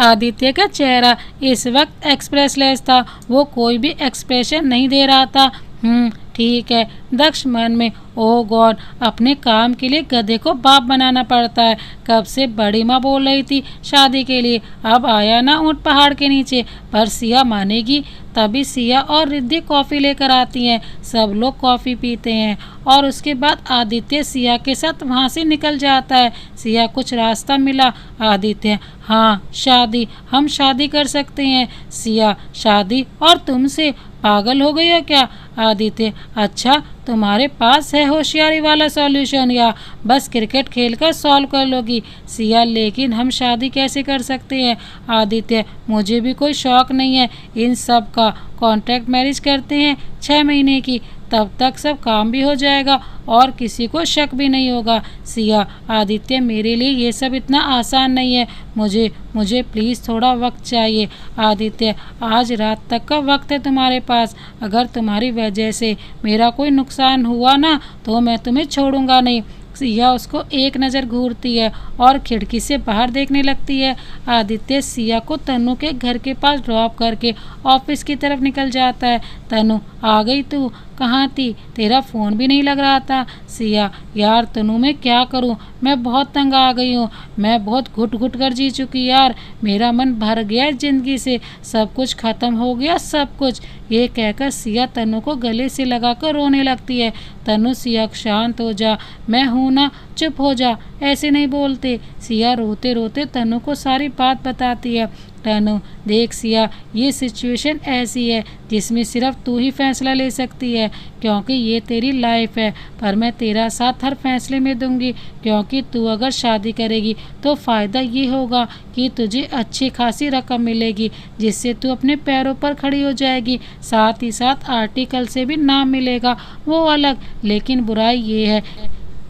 आदित्य का चेहरा इस वक्त एक्सप्रेसलेस था। वो कोई भी एक्सप्रेशन नहीं दे रहा था। ठीक है। दक्ष मन में, ओह गॉड, अपने काम के लिए गधे को बाप बनाना पड़ता है। कब से बड़ी माँ बोल रही थी शादी के लिए, अब आया ना ऊँट पहाड़ के नीचे। पर सिया मानेगी? तभी सिया और रिद्धि कॉफ़ी लेकर आती हैं। सब लोग कॉफ़ी पीते हैं और उसके बाद आदित्य सिया के साथ वहाँ से निकल जाता है। सिया, कुछ रास्ता मिला? आदित्य, हाँ, शादी, हम शादी कर सकते हैं। सिया, शादी और तुमसे? पागल हो गई हो क्या? आदित्य, अच्छा, तुम्हारे पास है होशियारी वाला सॉल्यूशन या बस क्रिकेट खेलकर सॉल्व कर लोगी? सिया, लेकिन हम शादी कैसे कर सकते हैं? आदित्य, मुझे भी कोई शौक नहीं है इन सब का। कॉन्ट्रैक्ट मैरिज करते हैं 6 महीने की, तब तक सब काम भी हो जाएगा और किसी को शक भी नहीं होगा। सिया, आदित्य, मेरे लिए ये सब इतना आसान नहीं है। मुझे मुझे प्लीज़ थोड़ा वक्त चाहिए। आदित्य, आज रात तक का वक्त है तुम्हारे पास। अगर तुम्हारी वजह से मेरा कोई नुकसान हुआ ना, तो मैं तुम्हें छोड़ूंगा नहीं। सिया उसको एक नज़र घूरती है और खिड़की से बाहर देखने लगती है। आदित्य सिया को तनु के घर के पास ड्रॉप करके ऑफिस की तरफ निकल जाता है। तनु, आ गई तू? कहाँ थी? तेरा फ़ोन भी नहीं लग रहा था। सिया, यार तनु, मैं क्या करूँ, मैं बहुत तंग आ गई हूँ। मैं बहुत घुट घुट कर जी चुकी यार। मेरा मन भर गया ज़िंदगी से, सब कुछ ख़त्म हो गया, सब कुछ। ये कहकर सिया तनु को गले से लगाकर रोने लगती है। तनु, सिया शांत हो जा, मैं हूँ ना, चुप हो जा, ऐसे नहीं बोलते। सिया रोते रोते तनु को सारी बात बताती है। तनु, देख सिया, ये सिचुएशन ऐसी है जिसमें सिर्फ तू ही फैसला ले सकती है, क्योंकि ये तेरी लाइफ है। पर मैं तेरा साथ हर फैसले में दूंगी, क्योंकि तू अगर शादी करेगी तो फ़ायदा ये होगा कि तुझे अच्छी खासी रकम मिलेगी, जिससे तू अपने पैरों पर खड़ी हो जाएगी। साथ ही साथ आर्टिकल से भी नाम मिलेगा, वो अलग। लेकिन बुराई ये है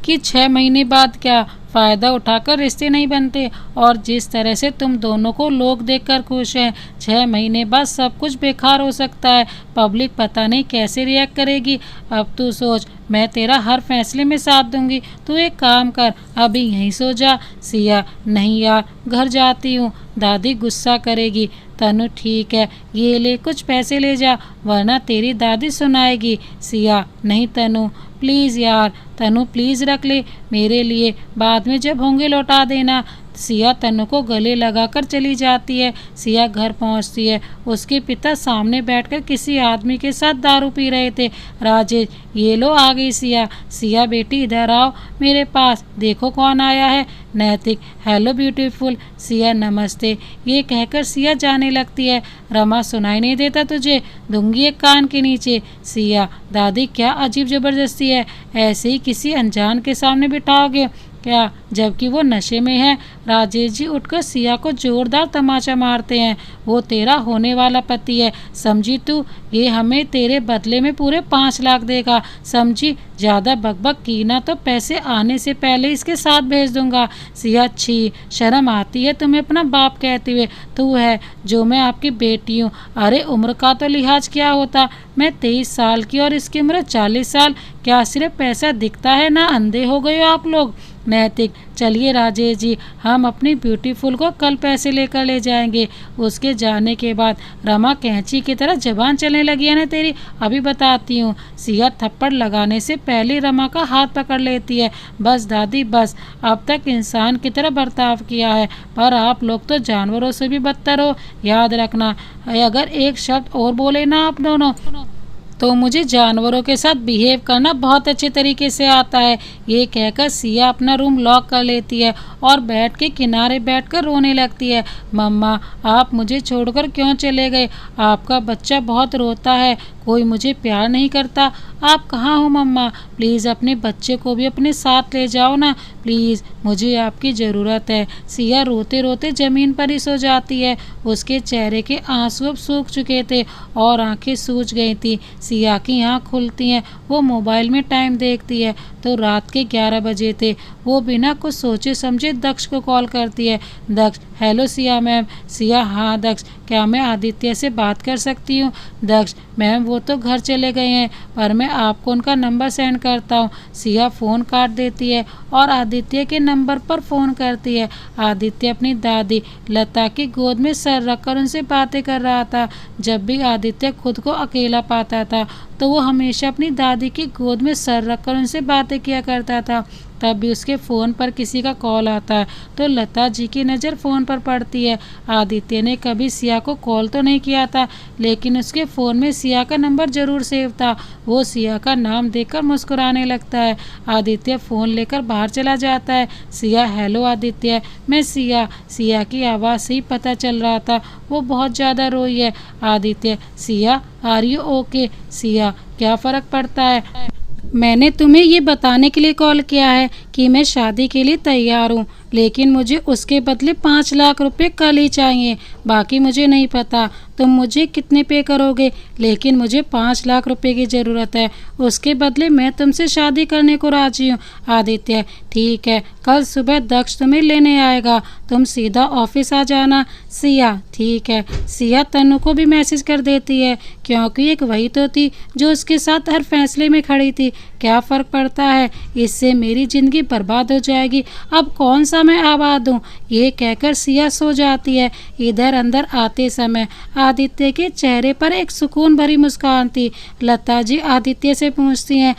कि 6 महीने बाद क्या फ़ायदा उठाकर रिश्ते नहीं बनते, और जिस तरह से तुम दोनों को लोग देखकर खुश हैं, 6 महीने बाद सब कुछ बेकार हो सकता है। पब्लिक पता नहीं कैसे रिएक्ट करेगी। अब तू सोच, मैं तेरा हर फैसले में साथ दूंगी। तू एक काम कर, अभी यहीं सो जा। सिया, नहीं यार, घर जाती हूँ, दादी गुस्सा करेगी। तनु, ठीक है, ये ले, कुछ पैसे ले जा, वरना तेरी दादी सुनाएगी। सिया, नहीं तनु, प्लीज़ यार। तनु, प्लीज़ रख ले मेरे लिए, बाद में जब होंगे लौटा देना। सिया तनु को गले लगाकर चली जाती है। सिया घर पहुंचती है। उसके पिता सामने बैठकर किसी आदमी के साथ दारू पी रहे थे। राजेश, ये लो आ गई सिया। सिया बेटी इधर आओ मेरे पास, देखो कौन आया है। नैतिक, हेलो ब्यूटीफुल। सिया, नमस्ते। ये कहकर सिया जाने लगती है। रमा, सुनाई नहीं देता तुझे? दूंगी एक कान के नीचे। सिया, दादी क्या अजीब ज़बरदस्ती है, ऐसे ही किसी अनजान के सामने बिठाओगे? क्या, जबकि वो नशे में है। राजेश जी उठकर सिया को जोरदार तमाचा मारते हैं। वो तेरा होने वाला पति है, समझी तू? ये हमें तेरे बदले में पूरे 5 लाख देगा, समझी? ज़्यादा बकबक की ना तो पैसे आने से पहले इसके साथ भेज दूंगा। सिया, छी, शर्म आती है तुम्हें अपना बाप कहते हुए? तू है जो मैं आपकी बेटी हूँ। अरे उम्र का तो लिहाज क्या होता? मैं 23 साल की और इसकी उम्र 40 साल। क्या सिर्फ पैसा दिखता है? ना अंधे हो गए हो आप लोग? नैतिक, चलिए राजेश जी, हम अपनी ब्यूटीफुल को कल पैसे लेकर ले जाएंगे। उसके जाने के बाद रमा कैंची की तरह जबान चलने लगी है ना तेरी, अभी बताती हूँ। सिया थप्पड़ लगाने से पहले रमा का हाथ पकड़ लेती है। बस दादी बस, अब तक इंसान की तरह बर्ताव किया है, पर आप लोग तो जानवरों से भी बदतर हो। याद रखना, अगर एक शब्द और बोले ना आप दोनों तो मुझे जानवरों के साथ बिहेव करना बहुत अच्छे तरीके से आता है। ये कहकर सिया अपना रूम लॉक कर लेती है और बेड के किनारे बैठकर रोने लगती है। मम्मा, आप मुझे छोड़कर क्यों चले गए? आपका बच्चा बहुत रोता है, कोई मुझे प्यार नहीं करता। आप कहाँ हो मम्मा? प्लीज़ अपने बच्चे को भी अपने साथ ले जाओ ना, प्लीज़, मुझे आपकी ज़रूरत है। सिया रोते रोते ज़मीन पर ही सो जाती है। उसके चेहरे के आंसू अब सूख चुके थे और आंखें सूज गई थी। सिया की आँख खुलती हैं, वो मोबाइल में टाइम देखती है तो रात के 11 बजे थे। वो बिना कुछ सोचे समझे दक्ष को कॉल करती है। दक्ष, हेलो सिया मैम। सिया, हाँ दक्ष, क्या मैं आदित्य से बात कर सकती हूँ? दक्ष, मैम वो तो घर चले गए हैं, पर मैं आपको उनका नंबर सेंड करता हूँ। सिया फ़ोन काट देती है और आदित्य के नंबर पर फ़ोन करती है। आदित्य अपनी दादी लता की गोद में सर रखकर उनसे बातें कर रहा था। जब भी आदित्य खुद को अकेला पाता था तो वो हमेशा अपनी दादी की गोद में सर रखकर उनसे बातें किया करता था। तब भी उसके फ़ोन पर किसी का कॉल आता है तो लता जी की नज़र फ़ोन पर पड़ती है। आदित्य ने कभी सिया को कॉल तो नहीं किया था, लेकिन उसके फ़ोन में सिया का नंबर ज़रूर सेव था। वो सिया का नाम देखकर मुस्कुराने लगता है। आदित्य फ़ोन लेकर बाहर चला जाता है। सिया, हेलो आदित्य, मैं सिया। सिया की आवाज़ से ही पता चल रहा था वो बहुत ज़्यादा रोई है। Aditya, Siya are you okay? Siya, क्या फ़र्क पड़ता है? मैंने तुम्हें ये बताने के लिए कॉल किया है कि मैं शादी के लिए तैयार हूँ, लेकिन मुझे उसके बदले 5 लाख रुपए कल ही चाहिए। बाकी मुझे नहीं पता तुम मुझे कितने पे करोगे, लेकिन मुझे 5 लाख रुपए की ज़रूरत है। उसके बदले मैं तुमसे शादी करने को राजी हूँ। आदित्य, ठीक है, कल सुबह दक्ष तुम्हें लेने आएगा, तुम सीधा ऑफिस आ जाना। सिया, ठीक है। सिया तनु को भी मैसेज कर देती है, क्योंकि एक वही तो थी जो उसके साथ हर फैसले में खड़ी थी। क्या फ़र्क पड़ता है, इससे मेरी ज़िंदगी बर्बाद हो जाएगी, अब कौन सा मैं आबाद हूँ? ये कहकर सिया सो जाती है। इधर अंदर आते समय आदित्य के चेहरे पर एक सुकून भरी मुस्कान थी। लता जी आदित्य से पूछती हैं,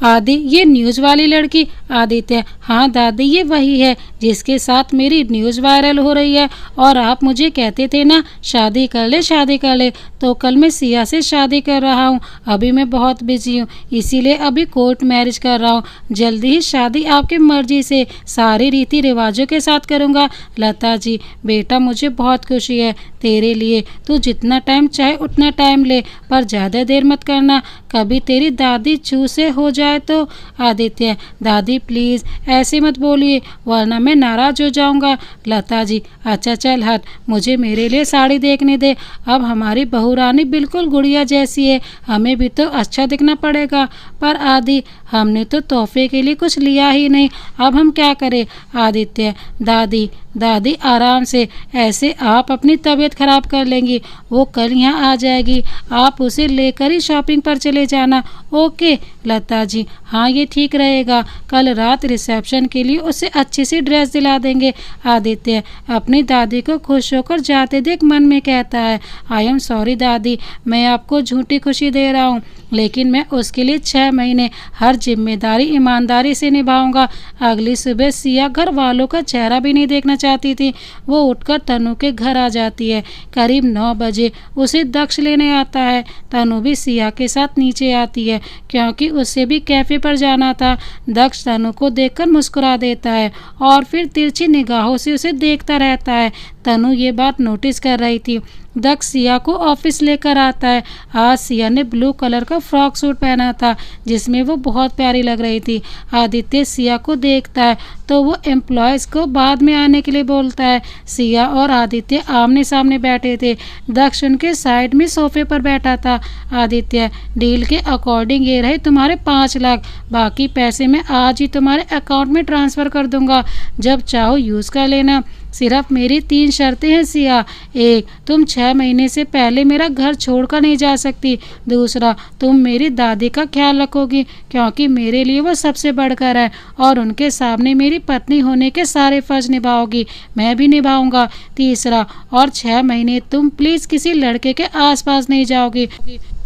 आदि, ये न्यूज़ वाली लड़की? आदित्य, हाँ दादी, ये वही है जिसके साथ मेरी न्यूज़ वायरल हो रही है। और आप मुझे कहते थे ना शादी कर ले, शादी कर ले, तो कल मैं सिया से शादी कर रहा हूँ। अभी मैं बहुत बिजी हूँ, इसीलिए अभी कोर्ट मैरिज कर रहा हूँ। जल्दी ही शादी आपकी मर्जी से सारे रीति रिवाजों के साथ करूँगा। लता जी, बेटा मुझे बहुत खुशी है तेरे लिए, तू जितना टाइम चाहे उतना टाइम ले, पर ज़्यादा देर मत करना, कभी तेरी दादी चू से हो जाए तो। आदित्य, दादी प्लीज़ ऐसे मत बोलिए वरना मैं नाराज़ हो जाऊंगा। लता जी, अच्छा चल हट, मुझे मेरे लिए साड़ी देखने दे। अब हमारी बहू रानी बिल्कुल गुड़िया जैसी है, हमें भी तो अच्छा दिखना पड़ेगा। पर आदि, हमने तो तोहफे के लिए कुछ लिया ही नहीं, अब हम क्या करें? आदित्य, दादी दादी आराम से, ऐसे आप अपनी तबीयत खराब कर लेंगी। वो कल यहाँ आ जाएगी, आप उसे लेकर ही शॉपिंग पर चले जाना। ओके लता जी, हाँ ये ठीक रहेगा, कल रात रिसेप्शन के लिए उसे अच्छी सी ड्रेस दिला देंगे। आदित्य अपनी दादी को खुश होकर जाते देख मन में कहता है, आई एम सॉरी दादी, मैं आपको झूठी खुशी दे रहा हूँ, लेकिन मैं उसके लिए 6 महीने हर जिम्मेदारी ईमानदारी से निभाऊंगा। अगली सुबह सिया घर वालों का चेहरा भी नहीं देखना चाहती थी। वो उठकर तनु के घर आ जाती है। करीब 9 बजे उसे दक्ष लेने आता है। तनु भी सिया के साथ नीचे आती है क्योंकि उसे भी कैफे पर जाना था। दक्ष तनु को देखकर मुस्कुरा देता है और फिर तिरछी निगाहों से उसे देखता रहता है। तनु ये बात नोटिस कर रही थी। दक्ष सिया को ऑफिस लेकर आता है। आज सिया ने ब्लू कलर का फ्रॉक सूट पहना था जिसमें वो बहुत प्यारी लग रही थी। आदित्य सिया को देखता है तो वो एम्प्लॉयज़ को बाद में आने के लिए बोलता है। सिया और आदित्य आमने सामने बैठे थे। दक्ष उनके साइड में सोफे पर बैठा था। आदित्य, डील के अकॉर्डिंग ये रहे तुम्हारे 5 लाख, बाकी पैसे मैं आज ही तुम्हारे अकाउंट में ट्रांसफ़र कर दूंगा, जब चाहो यूज़ कर लेना। सिर्फ मेरी 3 शर्तें हैं सिया। 1, तुम 6 महीने से पहले मेरा घर छोड़कर नहीं जा सकती। दूसरा, तुम मेरी दादी का ख्याल रखोगी, क्योंकि मेरे लिए वो सबसे बढ़कर है, और उनके सामने मेरी पत्नी होने के सारे फर्ज निभाओगी, मैं भी निभाऊंगा। तीसरा, और 6 महीने तुम प्लीज़ किसी लड़के के आसपास नहीं जाओगी,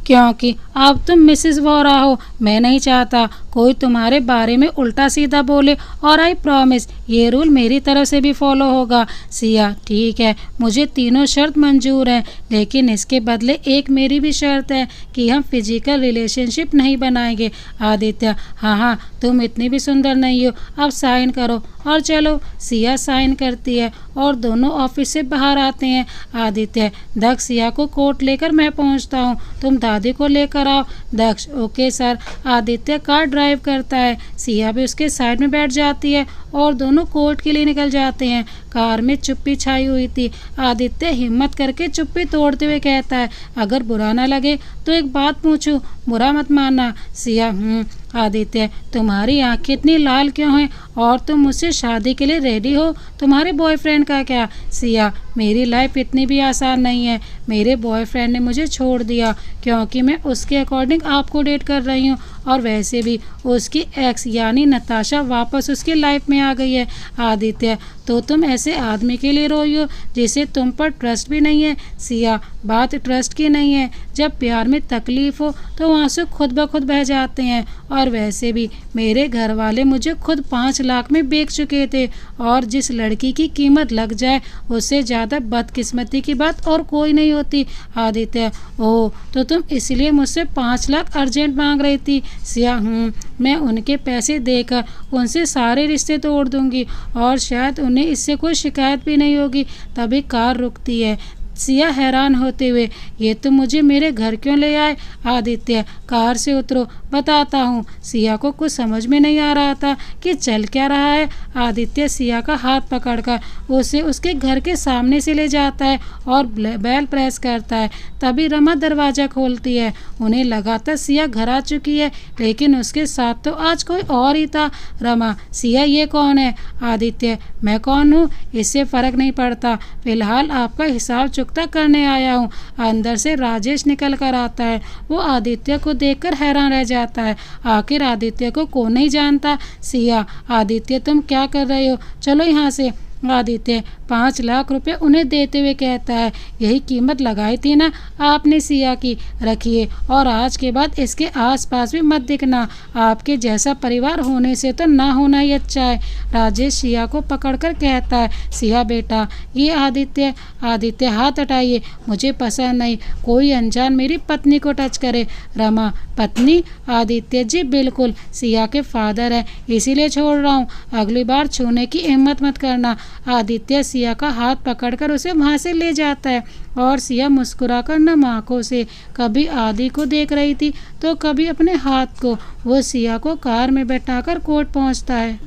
क्योंकि अब तुम मिसेस वोरा हो। मैं नहीं चाहता कोई तुम्हारे बारे में उल्टा सीधा बोले, और आई प्रॉमिस ये रूल मेरी तरफ से भी फॉलो होगा। सिया, ठीक है, मुझे तीनों शर्त मंजूर हैं, लेकिन इसके बदले एक मेरी भी शर्त है कि हम फिजिकल रिलेशनशिप नहीं बनाएंगे। आदित्य, हाँ, तुम इतनी भी सुंदर नहीं हो, अब साइन करो और चलो। सिया साइन करती है और दोनों ऑफिस से बाहर आते हैं। आदित्य, दक्ष, सिया को कोर्ट लेकर मैं पहुंचता हूं, तुम दादी को लेकर आओ। Daksh, okay sir. Aditya car drive करता है। सिया भी उसके साइड में बैठ जाती है और दोनों कोर्ट के लिए निकल जाते हैं। कार में चुप्पी छाई हुई थी। आदित्य हिम्मत करके चुप्पी तोड़ते हुए कहता है, अगर बुरा ना लगे तो एक बात पूछूं, बुरा मत मानना। सिया, आदित्य, तुम्हारी आंखें इतनी लाल क्यों हैं, और तुम मुझसे शादी के लिए रेडी हो? तुम्हारे बॉयफ्रेंड का क्या? सिया, मेरी लाइफ इतनी भी आसान नहीं है। मेरे बॉयफ्रेंड ने मुझे छोड़ दिया क्योंकि मैं उसके अकॉर्डिंग आपको डेट कर रही हूँ, और वैसे भी उसकी एक्स यानी नताशा वापस उसकी लाइफ में आ गई है। आदित्य, तो तुम ऐसे आदमी के लिए रोई हो जिसे तुम पर ट्रस्ट भी नहीं है? सिया, बात ट्रस्ट की नहीं है, जब प्यार में तकलीफ हो तो आंसू खुद ब खुद बह जाते हैं, और वैसे भी मेरे घर वाले मुझे खुद 5 लाख में बेच चुके थे, और जिस लड़की की कीमत लग जाए उससे ज़्यादा बदकिस्मती की बात और कोई नहीं होती। आदित्य, ओह, तो तुम इसलिए मुझसे 5 लाख अर्जेंट मांग रही थी? सिया, मैं उनके पैसे देकर उनसे सारे रिश्ते तोड़ दूंगी, और शायद उन्हें इससे कोई शिकायत भी नहीं होगी। तभी कार रुकती है। सिया हैरान होते हुए, ये तो मुझे मेरे घर क्यों ले आए? आदित्य, कार से उतरो, बताता हूँ। सिया को कुछ समझ में नहीं आ रहा था कि चल क्या रहा है। आदित्य सिया का हाथ पकड़कर उसे उसके घर के सामने से ले जाता है और बेल प्रेस करता है। तभी रमा दरवाज़ा खोलती है। उन्हें लगा था सिया घर आ चुकी है, लेकिन उसके साथ तो आज कोई और ही था। रमा, सिया ये कौन है? आदित्य, मैं कौन हूँ इससे फ़र्क नहीं पड़ता, फिलहाल आपका हिसाब चुकता करने आया हूँ। अंदर से राजेश निकल कर आता है। वो आदित्य को देखकर हैरान रह जाता है। आखिर आदित्य को कौन नहीं जानता? सिया, आदित्य तुम क्या कर रहे हो? चलो यहाँ से। आदित्य 5 लाख रुपए उन्हें देते हुए कहता है, यही कीमत लगाई थी ना आपने सिया की, रखिए, और आज के बाद इसके आसपास भी मत दिखना। आपके जैसा परिवार होने से तो ना होना ही अच्छा है। राजेश सिया को पकड़कर कहता है, सिया बेटा, ये आदित्य। आदित्य, हाथ हटाइए, मुझे पसंद नहीं कोई अनजान मेरी पत्नी को टच करे। रमा, पत्नी? आदित्य, जी बिल्कुल, सिया के फादर है, इसीलिए छोड़ रहा हूँ, अगली बार छूने की हिम्मत मत करना। आदित्य सिया का हाथ पकड़कर उसे वहां से ले जाता है, और सिया मुस्कुराकर नम आंखों से कभी आदि को देख रही थी तो कभी अपने हाथ को। वो सिया को कार में बैठाकर कोर्ट पहुंचता है।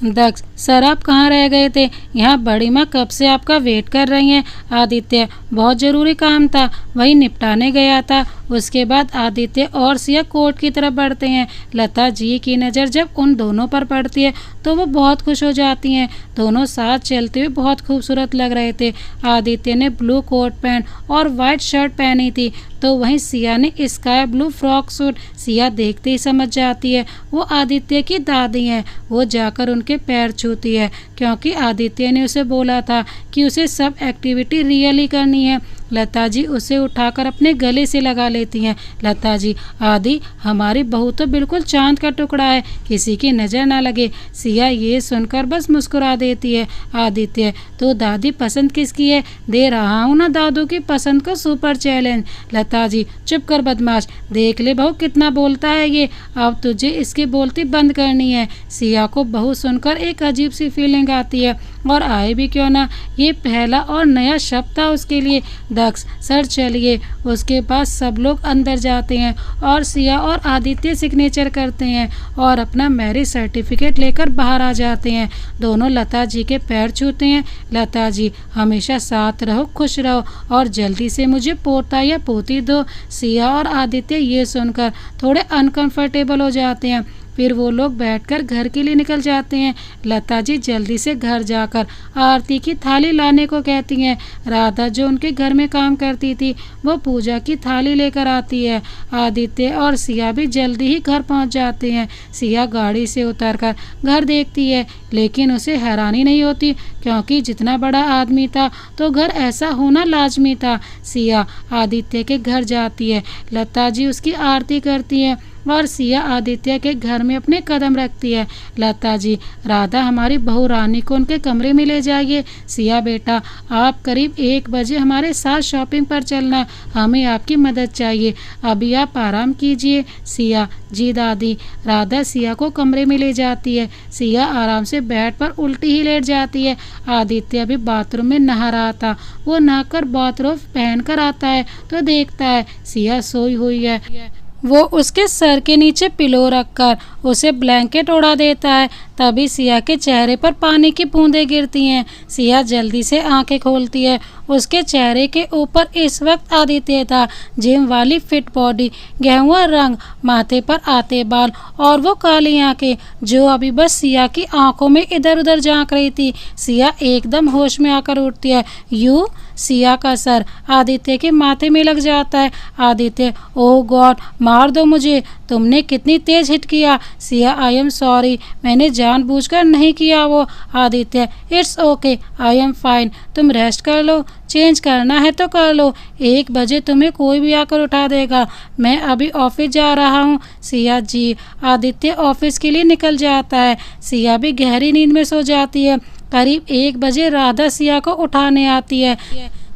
दक्ष, सर आप कहाँ रह गए थे? यहाँ बड़ी माँ कब से आपका वेट कर रही हैं। आदित्य, बहुत ज़रूरी काम था, वही निपटाने गया था। उसके बाद आदित्य और सिया कोर्ट की तरफ बढ़ते हैं। लता जी की नज़र जब उन दोनों पर पड़ती है तो वो बहुत खुश हो जाती हैं। दोनों साथ चलते हुए बहुत खूबसूरत लग रहे थे। आदित्य ने ब्लू कोट पैंट और वाइट शर्ट पहनी थी, तो वहीं सिया ने sky blue frock suit. Siya देखते ही समझ जाती है वो आदित्य की दादी हैं। वो जाकर उनके पैर छूती है, क्योंकि आदित्य ने उसे बोला था कि उसे सब एक्टिविटी रियली करनी है। लता जी उसे उठाकर अपने गले से लगा लेती हैं। लता जी, आदि, हमारी बहू तो बिल्कुल चांद का टुकड़ा है, किसी की नज़र ना लगे। सिया ये सुनकर बस मुस्कुरा देती है। आदित्य, तो दादी पसंद किसकी है? दे रहा हूँ ना दादू की पसंद को सुपर चैलेंज। लता जी, चुप कर बदमाश, देख ले बहू कितना बोलता है ये, अब तुझे इसकी बोलती बंद करनी है। सिया को बहू सुनकर एक अजीब सी फीलिंग आती है। और आए भी क्यों ना, ये पहला और नया शब्द था उसके लिए। दक्ष सर चलिए। उसके बाद सब लोग अंदर जाते हैं और सिया और आदित्य सिग्नेचर करते हैं और अपना मैरिज सर्टिफिकेट लेकर बाहर आ जाते हैं। दोनों लता जी के पैर छूते हैं। लता जी हमेशा साथ रहो, खुश रहो और जल्दी से मुझे पोता या पोती दो। सिया और आदित्य ये सुनकर थोड़े अनकंफर्टेबल हो जाते हैं। फिर वो लोग बैठकर घर के लिए निकल जाते हैं। लता जी जल्दी से घर जाकर आरती की थाली लाने को कहती हैं। राधा जो उनके घर में काम करती थी वो पूजा की थाली लेकर आती है। आदित्य और सिया भी जल्दी ही घर पहुंच जाते हैं। सिया गाड़ी से उतरकर घर देखती है लेकिन उसे हैरानी नहीं होती क्योंकि जितना बड़ा आदमी था तो घर ऐसा होना लाजमी था। सिया आदित्य के घर जाती है। लता जी उसकी आरती करती है और सिया आदित्य के घर में अपने कदम रखती है। लता जी राधा हमारी बहू रानी को उनके कमरे में ले जाइए। सिया बेटा आप करीब 1 बजे हमारे साथ शॉपिंग पर चलना, हमें आपकी मदद चाहिए, अभी आप आराम कीजिए। सिया जी दादी। राधा सिया को कमरे में ले जाती है। सिया आराम से बेड पर उल्टी ही लेट जाती है। आदित्य अभी बाथरूम में नहा रहा था। वो नहाकर बाथरोब पहन कर आता है तो देखता है सिया सोई हुई है। वो उसके सर के नीचे पिलो रखकर उसे ब्लैंकेट उड़ा देता है। तभी सिया के चेहरे पर पानी की बूंदें गिरती हैं। सिया जल्दी से आंखें खोलती है। उसके चेहरे के ऊपर इस वक्त आदित्य था। जिम वाली फिट बॉडी, गेहुआ रंग, माथे पर आते बाल और वो काली आंखें जो अभी बस सिया की आंखों में इधर उधर झांक रही थी। सिया एकदम होश में आकर उठती है। यू सिया का सर आदित्य के माथे में लग जाता है। आदित्य ओह गॉड मार दो मुझे, तुमने कितनी तेज हिट किया। सिया आई एम सॉरी, मैंने जानबूझकर नहीं किया वो। Aditya it's okay I am fine, तुम रेस्ट कर लो, चेंज करना है तो कर लो, 1 बजे तुम्हें कोई भी आकर उठा देगा, मैं अभी ऑफिस जा रहा हूँ। सिया जी। आदित्य ऑफिस के लिए निकल जाता है। सिया भी गहरी नींद में सो जाती है। करीब 1 बजे राधा सिया को उठाने आती है।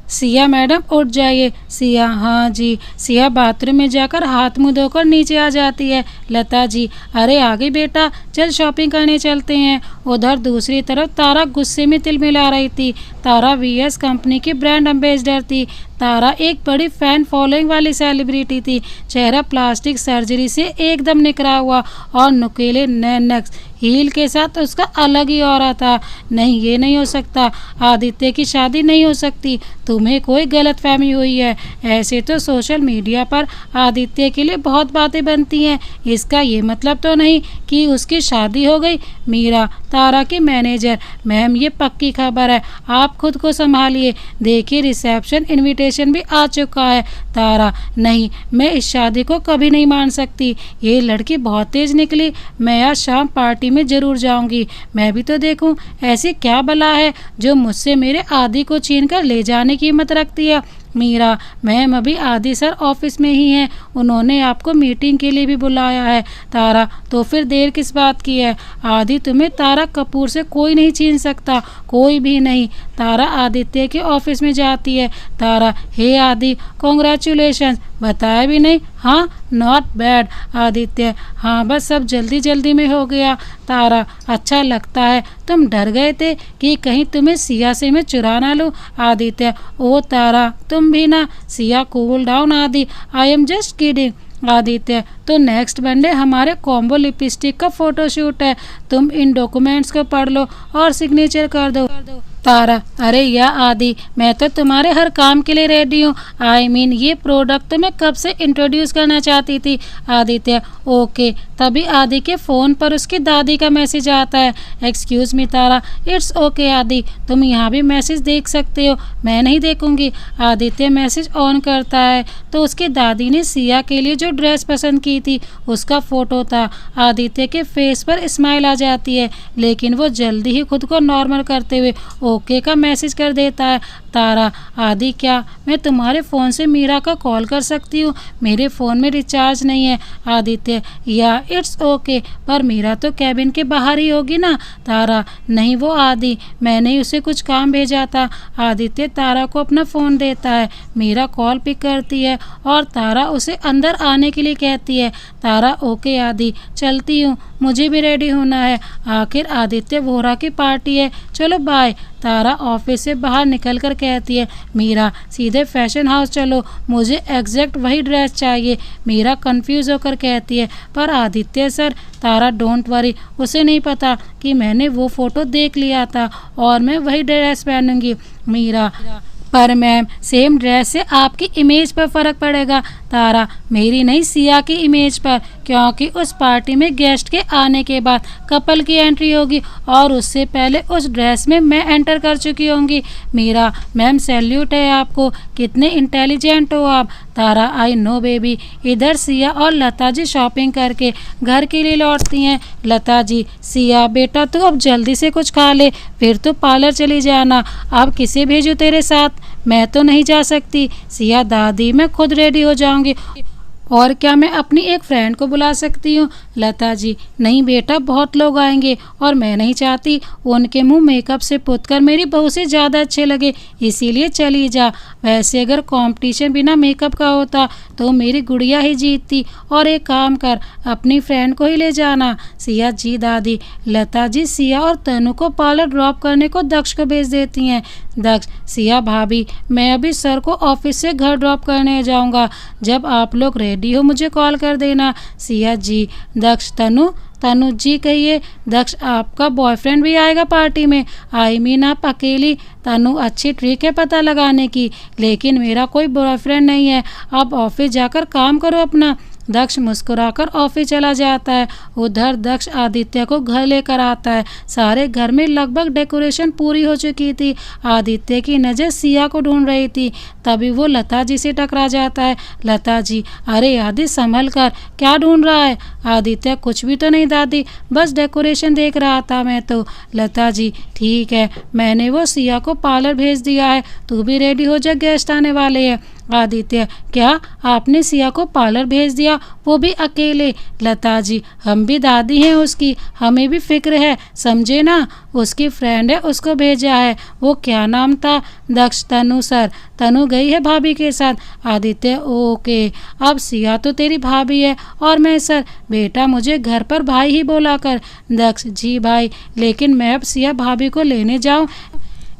सिया मैडम उठ जाइए। सिया हाँ जी। सिया बाथरूम में जाकर हाथ मुंह धोकर नीचे आ जाती है। लता जी अरे आ गई बेटा, चल शॉपिंग करने चलते हैं। उधर दूसरी तरफ तारा गुस्से में तिल मिला रही थी। तारा वीएस कंपनी की ब्रांड एम्बेसडर थी। तारा एक बड़ी फैन फॉलोइंग वाली सेलिब्रिटी थी। चेहरा प्लास्टिक सर्जरी से एकदम निकरा हुआ और नुकीले नैनक्स हील के साथ उसका अलग ही ऑरा था। नहीं ये नहीं हो सकता, आदित्य की शादी नहीं हो सकती, तुम्हें कोई गलतफहमी हुई है। ऐसे तो सोशल मीडिया पर आदित्य के लिए बहुत बातें बनती हैं, इसका ये मतलब तो नहीं कि उसकी शादी हो गई। मीरा तारा की मैनेजर मैम ये पक्की खबर है, आप खुद को संभालिए, देखिए रिसेप्शन इनविटेशन भी आ चुका है। तारा नहीं, मैं इस शादी को कभी नहीं मान सकती, ये लड़की बहुत तेज निकली, मैं आज शाम पार्टी में जरूर जाऊंगी, मैं भी तो देखूं ऐसी क्या बला है जो मुझसे मेरे आदि को छीन कर ले जाने की हिम्मत रखती है। मीरा मैम अभी आदि सर ऑफिस में ही हैं, उन्होंने आपको मीटिंग के लिए भी बुलाया है। तारा तो फिर देर किस बात की है, आदि तुम्हें तारा कपूर से कोई नहीं छीन सकता, कोई भी नहीं। तारा आदित्य के ऑफिस में जाती है। तारा हे आदि कॉन्ग्रेचुलेशन, बताया भी नहीं। हाँ नॉट बैड। आदित्य हाँ बस सब जल्दी जल्दी में हो गया। तारा अच्छा लगता है, तुम डर गए थे कि कहीं तुम्हें सिया से मैं चुरा ना लूँ। आदित्य ओ तारा तुम भी ना। सिया कूल डाउन आदि, I am just kidding. Aditya तो नेक्स्ट मंडे हमारे कॉम्बो लिपस्टिक का फोटोशूट है, तुम इन डॉक्यूमेंट्स को पढ़ लो और सिग्नेचर कर दो। तारा अरे या आदि मैं तो तुम्हारे हर काम के लिए रेडी हूँ, आई मीन ये प्रोडक्ट तो मैं कब से इंट्रोड्यूस करना चाहती थी। आदित्य ओके। तभी आदि के फ़ोन पर उसकी दादी का मैसेज आता है। Excuse me Tara. It's okay आदि, तुम यहाँ भी मैसेज देख सकते हो, मैं नहीं देखूँगी। आदित्य मैसेज ऑन करता है तो उसकी दादी ने सिया के लिए जो ड्रेस पसंद की थी उसका फ़ोटो था। आदित्य के फेस पर स्माइल आ जाती है लेकिन वो जल्दी ही खुद को नॉर्मल करते हुए ओके का मैसेज कर देता है। तारा आदि क्या मैं तुम्हारे फ़ोन से मीरा का कॉल कर सकती हूँ, मेरे फ़ोन में रिचार्ज नहीं है। आदित्य या इट्स ओके, पर मीरा तो कैबिन के बाहर ही होगी ना। तारा नहीं वो आदि, मैंने उसे कुछ काम भेजा था। आदित्य तारा को अपना फ़ोन देता है। मीरा कॉल पिक करती है और तारा उसे अंदर आने के लिए कहती है। तारा ओके आदि चलती हूँ। मुझे भी रेडी होना है, आखिर आदित्य वोहरा की पार्टी है, चलो बाय। तारा ऑफिस से बाहर निकलकर कहती है, मीरा सीधे फैशन हाउस चलो, मुझे एग्जैक्ट वही ड्रेस चाहिए। मीरा कंफ्यूज होकर कहती है, पर Aditya sir. Tara don't worry, उसे नहीं पता कि मैंने वो फ़ोटो देख लिया था और मैं वही ड्रेस पहनूंगी। मीरा, पर मैम सेम ड्रेस से आपकी इमेज पर फ़र्क पड़ेगा। तारा, मेरी नहीं सिया की इमेज पर, क्योंकि उस पार्टी में गेस्ट के आने के बाद कपल की एंट्री होगी और उससे पहले उस ड्रेस में मैं एंटर कर चुकी होंगी। मीरा, मैम सैल्यूट है आपको, कितने इंटेलिजेंट हो आप। तारा, आई नो बेबी। इधर सिया और लता जी शॉपिंग करके घर के लिए लौटती हैं। लता जी, सिया बेटा तू अब जल्दी से कुछ खा ले, फिर तो पार्लर चली जाना। अब किसे भेजूँ तेरे साथ? मैं तो नहीं जा सकती। सिया, दादी मैं खुद रेडी हो जाऊंगी। और क्या मैं अपनी एक फ्रेंड को बुला सकती हूँ? लता जी, नहीं बेटा बहुत लोग आएंगे और मैं नहीं चाहती उनके मुंह मेकअप से पुतकर मेरी बहू से ज़्यादा अच्छे लगे, इसीलिए चली जा। वैसे अगर कंपटीशन बिना मेकअप का होता तो मेरी गुड़िया ही जीतती। और एक काम कर, अपनी फ्रेंड को ही ले जाना। सिया, जी दादी। लता जी सिया और तनु को पार्लर ड्रॉप करने को दक्ष को भेज देती हैं। दक्ष, सिया भाभी मैं अभी सर को ऑफिस से घर ड्रॉप करने जाऊंगा, जब आप लोग रेडी हो मुझे कॉल कर देना। सिया, जी। दक्ष, तनु तनु जी कहिए। दक्ष, आपका बॉयफ्रेंड भी आएगा पार्टी में? आई मीन आप अकेली? तनु, अच्छी ट्रिक है पता लगाने की, लेकिन मेरा कोई बॉयफ्रेंड नहीं है, आप ऑफिस जाकर काम करो अपना। दक्ष मुस्कुराकर ऑफिस चला जाता है। उधर दक्ष आदित्य को घर लेकर आता है। सारे घर में लगभग डेकोरेशन पूरी हो चुकी थी। आदित्य की नज़र सिया को ढूंढ रही थी, तभी वो लता जी से टकरा जाता है। लता जी, अरे आदि संभल कर, क्या ढूंढ रहा है? आदित्य, कुछ भी तो नहीं दादी, बस डेकोरेशन देख रहा था मैं तो। लता जी, ठीक है, मैंने वो सिया को पार्लर भेज दिया है, तू भी रेडी हो जा, गेस्ट आने वाले हैं। आदित्य, क्या आपने सिया को पार्लर भेज दिया, वो भी अकेले? लता जी, हम भी दादी हैं उसकी, हमें भी फिक्र है, समझे ना। उसकी फ्रेंड है, उसको भेजा है। वो क्या नाम था? दक्ष, तनु सर। तनु गई है भाभी के साथ। आदित्य, ओके, अब सिया तो तेरी भाभी है और मैं सर। बेटा मुझे घर पर भाई ही बोला कर। दक्ष, जी भाई, लेकिन मैं अब सिया भाभी को लेने जाऊँ?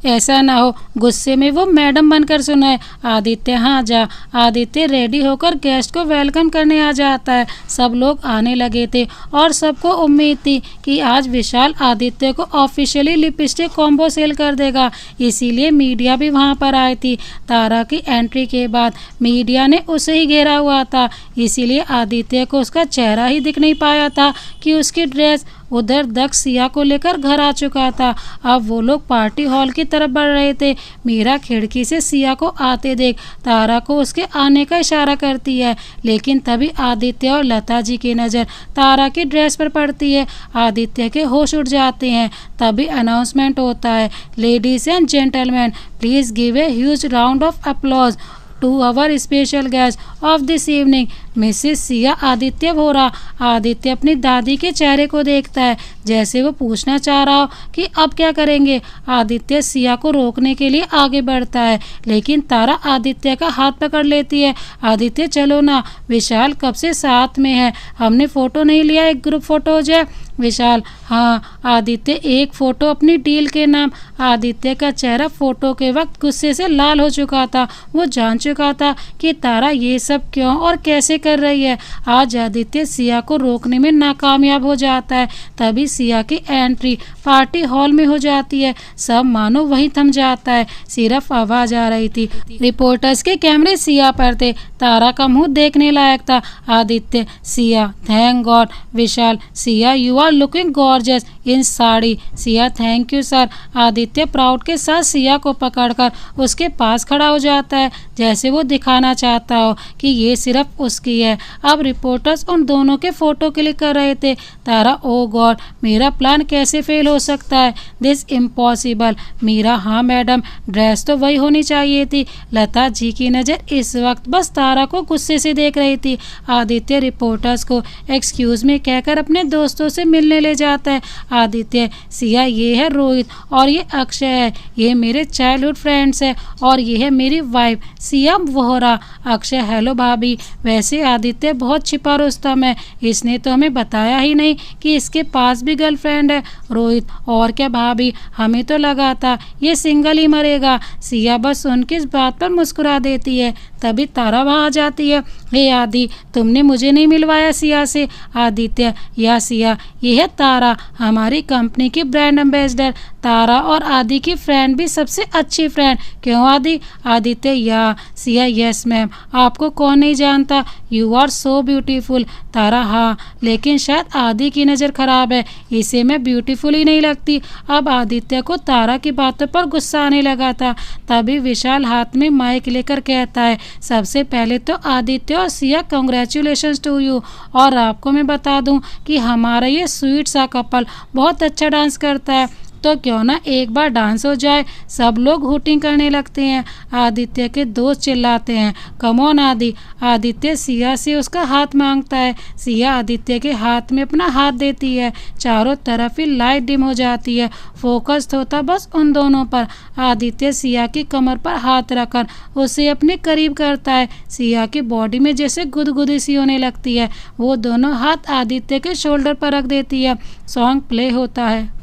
ऐसा ना हो गुस्से में वो मैडम बनकर सुनाए। आदित्य, हाँ जा। आदित्य रेडी होकर गेस्ट को वेलकम करने आ जाता है। सब लोग आने लगे थे और सबको उम्मीद थी कि आज विशाल आदित्य को ऑफिशियली लिपस्टिक कॉम्बो सेल कर देगा, इसीलिए मीडिया भी वहाँ पर आई थी। तारा की एंट्री के बाद मीडिया ने उसे ही घेरा हुआ था, इसीलिए आदित्य को उसका चेहरा ही दिख नहीं पाया था कि उसकी ड्रेस। उधर दक्ष सिया को लेकर घर आ चुका था। अब वो लोग पार्टी हॉल की तरफ बढ़ रहे थे। मीरा खिड़की से सिया को आते देख तारा को उसके आने का इशारा करती है, लेकिन तभी आदित्य और लता जी की नज़र तारा की ड्रेस पर पड़ती है। आदित्य के होश उड़ जाते हैं। तभी अनाउंसमेंट होता है, ladies and gentleman, please give a huge round of applause to our special guest of this evening, Mrs Siya Aditya Vohra. Aditya अपनी दादी के चेहरे को देखता है, जैसे वो पूछना चाह रहा हो कि अब क्या करेंगे। आदित्य सिया को रोकने के लिए आगे बढ़ता है, लेकिन तारा आदित्य का हाथ पकड़ लेती है। आदित्य, चलो ना, विशाल कब से साथ में है, हमने फ़ोटो नहीं लिया, एक ग्रुप फ़ोटो हो जाए। विशाल, हाँ। आदित्य, एक फ़ोटो अपनी डील के नाम। आदित्य का चेहरा फ़ोटो के वक्त गुस्से से लाल हो चुका था। वो जान चुका था कि तारा ये सब क्यों और कैसे कर रही है। आज आदित्य सिया को रोकने में नाकामयाब हो जाता है। तभी सिया की एंट्री पार्टी हॉल में हो जाती है। सब मानो वहीं थम जाता है, सिर्फ आवाज़ आ रही थी। रिपोर्टर्स के कैमरे सिया पर थे। तारा का मुंह देखने लायक था। Aditya, Siya, thank God. Vishal, Siya you are looking gorgeous in sari. Siya, thank you sir. Aditya proud के साथ सिया को पकड़कर उसके पास खड़ा हो जाता है, जैसे वो दिखाना चाहता हो कि ये सिर्फ उसकी है। अब रिपोर्टर्स उन दोनों के फोटो क्लिक कर रहे थे। तारा, ओ गॉड, मेरा प्लान कैसे फेल हो सकता है, दिस इम्पॉसिबल। मीरा, हाँ मैडम, ड्रेस तो वही होनी चाहिए थी। लता जी की नज़र इस वक्त बस तारा को गुस्से से देख रही थी। आदित्य रिपोर्टर्स को एक्सक्यूज में कहकर अपने दोस्तों से मिलने ले जाता है। आदित्य, सिया, ये है रोहित और ये अक्षय है, ये मेरे चाइल्डहुड फ्रेंड्स है और ये है मेरी वाइफ सिया वोहरा। अक्षय, हेलो भाभी, वैसे आदित्य बहुत छिपा रुस्तम है, इसने तो हमें बताया ही नहीं कि इसके पास भी गर्लफ्रेंड है। रोहित, और क्या भाभी, हमें तो लगा था ये सिंगल ही मरेगा। सिया बस उनकी इस बात पर मुस्कुरा देती है। तभी तारा वहाँ आ जाती है। हे आदि, तुमने मुझे नहीं मिलवाया सिया से। आदित्य, या सिया, ये है तारा, हमारी कंपनी की ब्रांड एम्बेसडर। तारा और आदि की फ्रेंड भी सबसे अच्छी फ्रेंड, क्यों आदि? आदित्य, या सिया, यस मैम, आपको कौन नहीं जानता, यू आर सो ब्यूटीफुल। तारा, हाँ, लेकिन शायद आदि की नज़र खराब है, इसे मैं ब्यूटीफुल ही नहीं लगती। अब आदित्य को तारा की बातों पर गुस्सा आने लगा था। तभी विशाल हाथ में माइक लेकर कहता है, सबसे पहले तो आदित्य और सिया, कंग्रेचुलेशंस टू यू। और आपको मैं बता दूं कि हमारा ये स्वीट सा कपल बहुत अच्छा डांस करता है, तो क्यों ना एक बार डांस हो जाए। सब लोग हूटिंग करने लगते हैं। आदित्य के दोस्त चिल्लाते हैं, कम ऑन आदि। आदित्य सिया से उसका हाथ मांगता है। सिया आदित्य के हाथ में अपना हाथ देती है। चारों तरफ ही लाइट डिम हो जाती है, फोकस होता बस उन दोनों पर। आदित्य सिया की कमर पर हाथ रखकर उसे अपने करीब करता है। सिया की बॉडी में जैसे गुदगुदी सी होने लगती है। वो दोनों हाथ आदित्य के शोल्डर पर रख देती है। सॉन्ग प्ले होता है।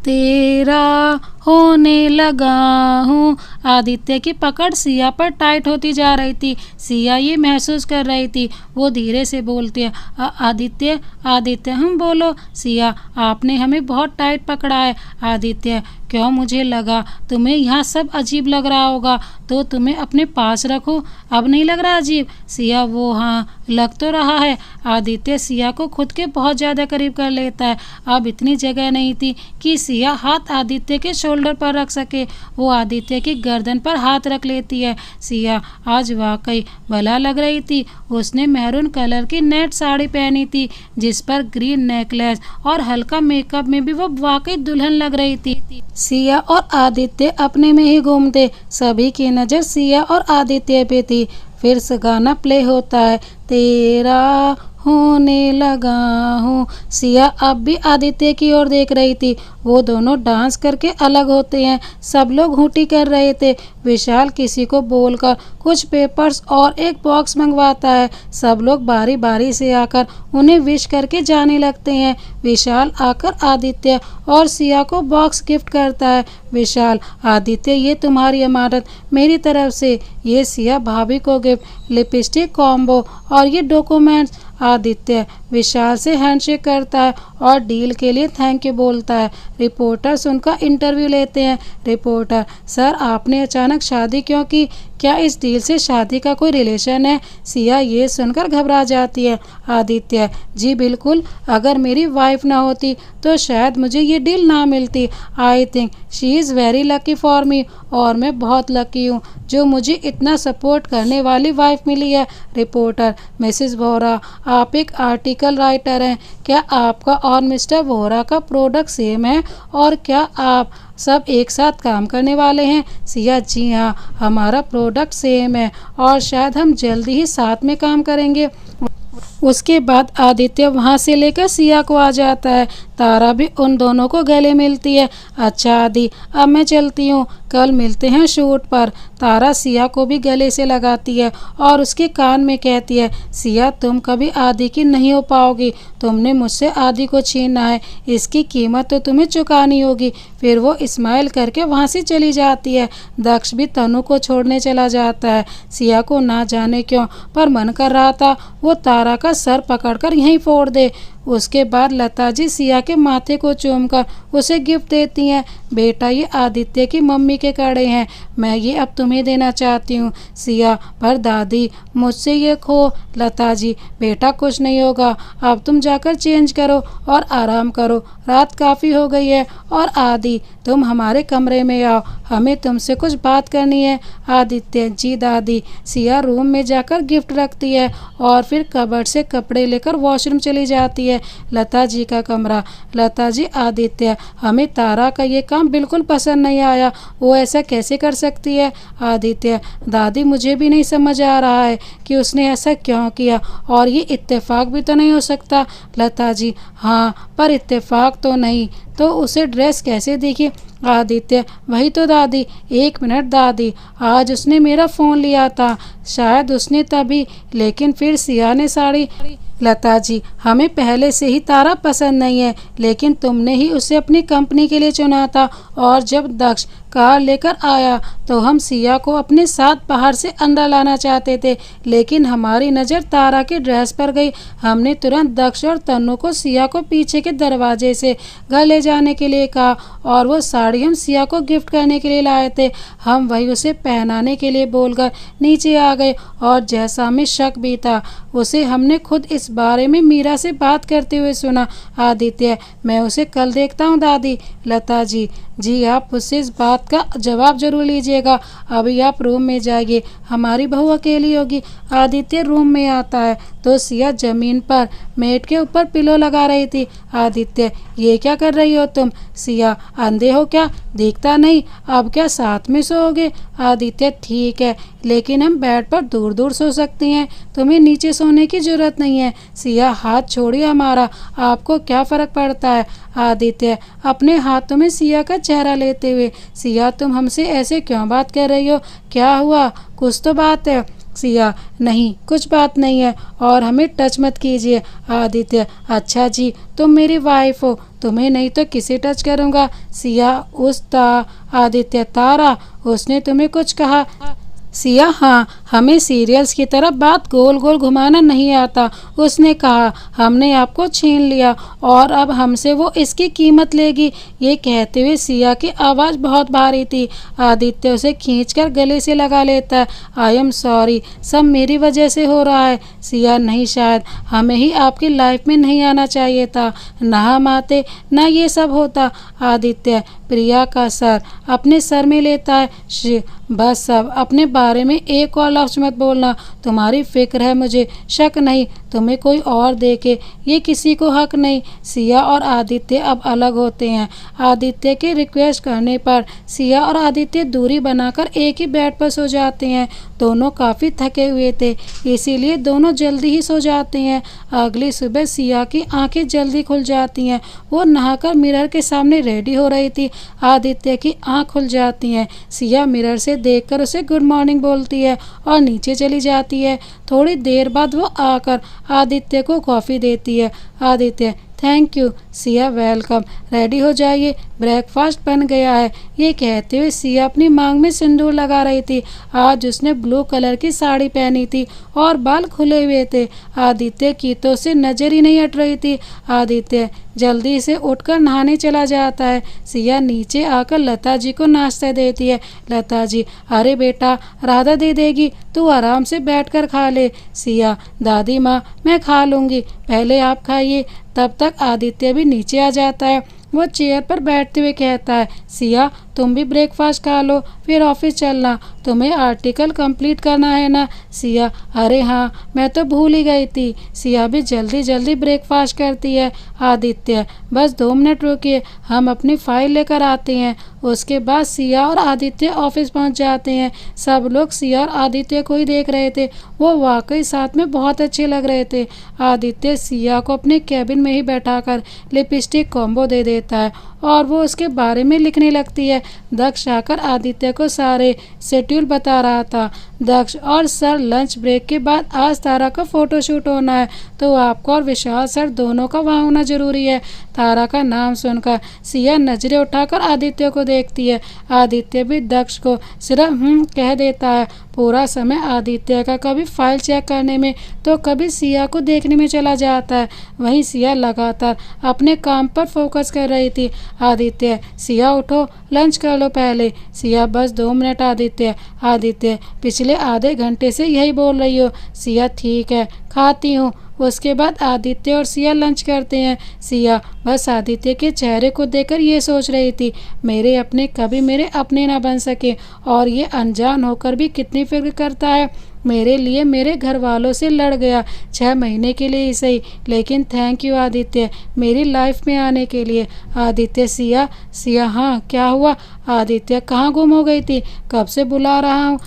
तेरा होने लगा हूँ। आदित्य की पकड़ सिया पर टाइट होती जा रही थी। सिया ये महसूस कर रही थी। वो धीरे से बोलती है, आदित्य, आदित्य, हम बोलो। सिया, आपने हमें बहुत टाइट पकड़ा है। आदित्य, क्यों? मुझे लगा तुम्हें यहाँ सब अजीब लग रहा होगा, तो तुम्हें अपने पास रखो। अब नहीं लग रहा अजीब? सिया, वो हाँ, लग तो रहा है। आदित्य सिया को खुद के बहुत ज़्यादा करीब कर लेता है। अब इतनी जगह नहीं थी कि सिया हाथ आदित्य के शोल्डर पर रख सके। वो आदित्य की गर्दन पर हाथ रख लेती है। सिया आज वाकई भला लग रही थी। उसने मैरून कलर की नेट साड़ी पहनी थी, जिस पर ग्रीन नेकलेस, और हल्का मेकअप में भी वो वाकई दुल्हन लग रही थी। सिया और आदित्य अपने में ही घूमते। सभी की नज़र सिया और आदित्य पे थी। फिर से गाना प्ले होता है, तेरा होने लगा हूँ। सिया अब भी आदित्य की ओर देख रही थी। वो दोनों डांस करके अलग होते हैं। सब लोग हूटी कर रहे थे। विशाल किसी को बोलकर कुछ पेपर्स और एक बॉक्स मंगवाता है। सब लोग बारी बारी से आकर उन्हें विश करके जाने लगते हैं। विशाल आकर आदित्य और सिया को बॉक्स गिफ्ट करता है। विशाल, आदित्य, ये तुम्हारी अमानत मेरी तरफ से। ये सिया भाभी को गिफ्ट, लिपस्टिक कॉम्बो और ये डॉक्यूमेंट्स। आदित्य विशाल से हैंडशेक करता है और डील के लिए थैंक यू बोलता है। रिपोर्टर्स उनका इंटरव्यू लेते हैं। रिपोर्टर, सर, आपने अचानक शादी क्यों की? क्या इस डील से शादी का कोई रिलेशन है? सिया ये सुनकर घबरा जाती है। आदित्य, जी बिल्कुल, अगर मेरी वाइफ ना होती तो शायद मुझे ये डील ना मिलती। I think she is very lucky for me, और मैं बहुत लकी हूँ जो मुझे इतना सपोर्ट करने वाली वाइफ मिली है। रिपोर्टर, मिसेस वोहरा, आप एक आर्टिकल राइटर हैं। क्या आपका और मिस्टर वोहरा का प्रोडक्ट सेम है, और क्या आप सब एक साथ काम करने वाले हैं? सिया, जी हाँ, हमारा प्रोडक्ट सेम है और शायद हम जल्दी ही साथ में काम करेंगे। उसके बाद आदित्य वहाँ से लेकर सिया को आ जाता है। तारा भी उन दोनों को गले मिलती है। अच्छा आदि, अब मैं चलती हूँ, कल मिलते हैं शूट पर। तारा सिया को भी गले से लगाती है और उसके कान में कहती है, सिया, तुम कभी आदि की नहीं हो पाओगी। तुमने मुझसे आदि को छीना है, इसकी कीमत तो तुम्हें चुकानी होगी। फिर वो स्माइल करके वहाँ से चली जाती है। दक्ष भी तनु को छोड़ने चला जाता है। सिया को ना जाने क्यों पर मन कर रहा था वो तारा का सर पकड़कर यहीं फोड़ दे। उसके बाद लता जी सिया के माथे को चूमकर उसे गिफ्ट देती हैं। बेटा, ये आदित्य की मम्मी के कड़े हैं, मैं ये अब तुम्हें देना चाहती हूँ। सिया, पर दादी, मुझसे ये खो। लता जी, बेटा कुछ नहीं होगा, अब तुम जाकर चेंज करो और आराम करो, रात काफ़ी हो गई है। और आदि, तुम हमारे कमरे में आओ, हमें तुमसे कुछ बात करनी है। आदित्य, जी दादी। सिया रूम में जाकर गिफ्ट रखती है और फिर कबर्ड से कपड़े लेकर वॉशरूम चली जाती है। है। लता जी का कमरा। लता जी, आदित्य, हमें तारा का ये काम बिल्कुल पसंद नहीं आया, वो ऐसा कैसे कर सकती है। आदित्य, दादी मुझे भी नहीं समझ आ रहा है कि उसने ऐसा क्यों किया, और ये इत्तेफाक भी तो नहीं हो सकता। लता जी, हाँ पर इत्तेफाक तो नहीं तो उसे ड्रेस कैसे देखी। आदित्य, वही तो दादी, 1 मिनट दादी, आज उसने मेरा फ़ोन लिया था, शायद उसने तभी, लेकिन फिर सिया ने साड़ी। लता जी, हमें पहले से ही तारा पसंद नहीं है, लेकिन तुमने ही उसे अपनी कंपनी के लिए चुना था, और जब दक्ष कार लेकर आया तो हम सिया को अपने साथ बाहर से अंदर लाना चाहते थे, लेकिन हमारी नज़र तारा के ड्रेस पर गई। हमने तुरंत दक्ष और तन्नू को सिया को पीछे के दरवाजे से घर ले जाने के लिए कहा, और वो साड़ी हम सिया को गिफ्ट करने के लिए लाए थे। हम वही उसे पहनाने के लिए बोलकर नीचे आ गए, और जैसा हमें शक भी था, उसे हमने खुद इस बारे में मीरा से बात करते हुए सुना। आदित्य, मैं उसे कल देखता हूँ दादी। लता जी, जी आप उससे इस बात का जवाब जरूर लीजिएगा। अभी आप रूम में जाइए, हमारी बहू अकेली होगी। आदित्य रूम में आता है तो सिया जमीन पर मेट के ऊपर पिलो लगा रही थी। आदित्य, ये क्या कर रही हो तुम। सिया, अंधे हो क्या, दिखता नहीं, अब क्या साथ में सोओगे। आदित्य, ठीक है, लेकिन हम बेड पर दूर दूर सो सकती हैं, तुम्हें नीचे सोने की जरूरत नहीं है। सिया, हाथ छोड़िए हमारा, आपको क्या फ़र्क पड़ता है। आदित्य, अपने हाथों में सिया का चेहरा लेते हुए, सिया तुम हमसे ऐसे क्यों बात कर रही हो, क्या हुआ, कुछ तो बात है। सिया, नहीं कुछ बात नहीं है, और हमें टच मत कीजिए। आदित्य, अच्छा जी, तुम मेरी वाइफ हो, तुम्हें नहीं तो किसे टच करूँगा। सिया, आदित्य, तारा, उसने तुम्हें कुछ कहा। सिया, हाँ, हमें सीरियल्स की तरह बात गोल गोल घुमाना नहीं आता। उसने कहा हमने आपको छीन लिया और अब हमसे वो इसकी कीमत लेगी। ये कहते हुए सिया की आवाज़ बहुत भारी थी। आदित्य उसे खींचकर गले से लगा लेता है। आई एम सॉरी, सब मेरी वजह से हो रहा है। सिया, नहीं, शायद हमें ही आपकी लाइफ में नहीं आना चाहिए था, ना हम आते ना ये सब होता। आदित्य प्रिया का सर अपने सर में लेता है। बस सब अपने बारे में एक और लफ्ज़ मत बोलना, तुम्हारी फिक्र है मुझे, शक नहीं, तुम्हें कोई और देखे ये किसी को हक नहीं। सिया और आदित्य अब अलग होते हैं। आदित्य के रिक्वेस्ट करने पर सिया और आदित्य दूरी बनाकर एक ही बेड पर सो जाते हैं। दोनों काफ़ी थके हुए थे, इसीलिए दोनों जल्दी ही सो जाते हैं। अगली सुबह सिया की आंखें जल्दी खुल जाती हैं। वो नहाकर मिरर के सामने रेडी हो रही थी। आदित्य की आंख खुल जाती हैं। सिया मिरर से देखकर उसे गुड मॉर्निंग बोलती है और नीचे चली जाती है। थोड़ी देर बाद वो आकर आदित्य को कॉफ़ी देती है। Aditya, thank you. Siya, welcome, ready हो जाइए, ब्रेकफास्ट बन गया है। ये कहते हुए सिया अपनी मांग में सिंदूर लगा रही थी। आज उसने ब्लू कलर की साड़ी पहनी थी और बाल खुले हुए थे। आदित्य की तो उसे नज़र ही नहीं हट रही थी। आदित्य जल्दी से उठकर नहाने चला जाता है। सिया नीचे आकर लता जी को नाश्ता देती है। लता जी, अरे बेटा, राधा दे देगी, तू आराम से बैठकर खा ले। सिया, दादी माँ, मैं खा लूँगी, पहले आप खाइए। तब तक आदित्य भी नीचे आ जाता है। वो चेयर पर बैठते हुए कहता है, सिया तुम भी ब्रेकफास्ट खा लो, फिर ऑफिस चलना, तुम्हें आर्टिकल कंप्लीट करना है ना। सिया, अरे हाँ, मैं तो भूल ही गई थी। सिया भी जल्दी जल्दी ब्रेकफास्ट करती है। आदित्य, बस 2 मिनट रुकिए, हम अपनी फाइल लेकर आते हैं। उसके बाद सिया और आदित्य ऑफिस पहुंच जाते हैं। सब लोग सिया और आदित्य को ही देख रहे थे। वो वाकई साथ में बहुत अच्छे लग रहे थे। आदित्य सिया को अपने कैबिन में ही बैठाकर लिपस्टिक कॉम्बो दे देता है और वो उसके बारे में लिखने लगती है। दक्ष आकर आदित्य को सारे शेड्यूल बता रहा था। दक्ष और सर, लंच ब्रेक के बाद आज तारा का फ़ोटोशूट होना है, तो आपको और विशाल सर दोनों का वहाँ होना ज़रूरी है। तारा का नाम सुनकर सिया नज़रें उठाकर आदित्य को देखती है। आदित्य भी दक्ष को सिर्फ कह देता है। पूरा समय आदित्य का कभी फाइल चेक करने में तो कभी सिया को देखने में चला जाता है। वहीं सिया लगातार अपने काम पर फोकस कर रही थी। आदित्य, सिया उठो, लंच कर लो पहले। सिया, बस 2 मिनट आदित्य। आदित्य, पिछले आधे घंटे से यही बोल रही हो। सिया, ठीक है, खाती हूँ। उसके बाद आदित्य और सिया लंच करते हैं। सिया बस आदित्य के चेहरे को देखकर ये सोच रही थी, मेरे अपने कभी मेरे अपने ना बन सके, और ये अनजान होकर भी कितनी फिक्र करता है मेरे लिए। मेरे घर वालों से लड़ गया 6 महीने के लिए ही सही, लेकिन थैंक यू आदित्य मेरी लाइफ में आने के लिए। आदित्य सिया सिया हाँ क्या हुआ? आदित्य कहाँ गुम हो गई थी? कब से बुला रहा हूँ।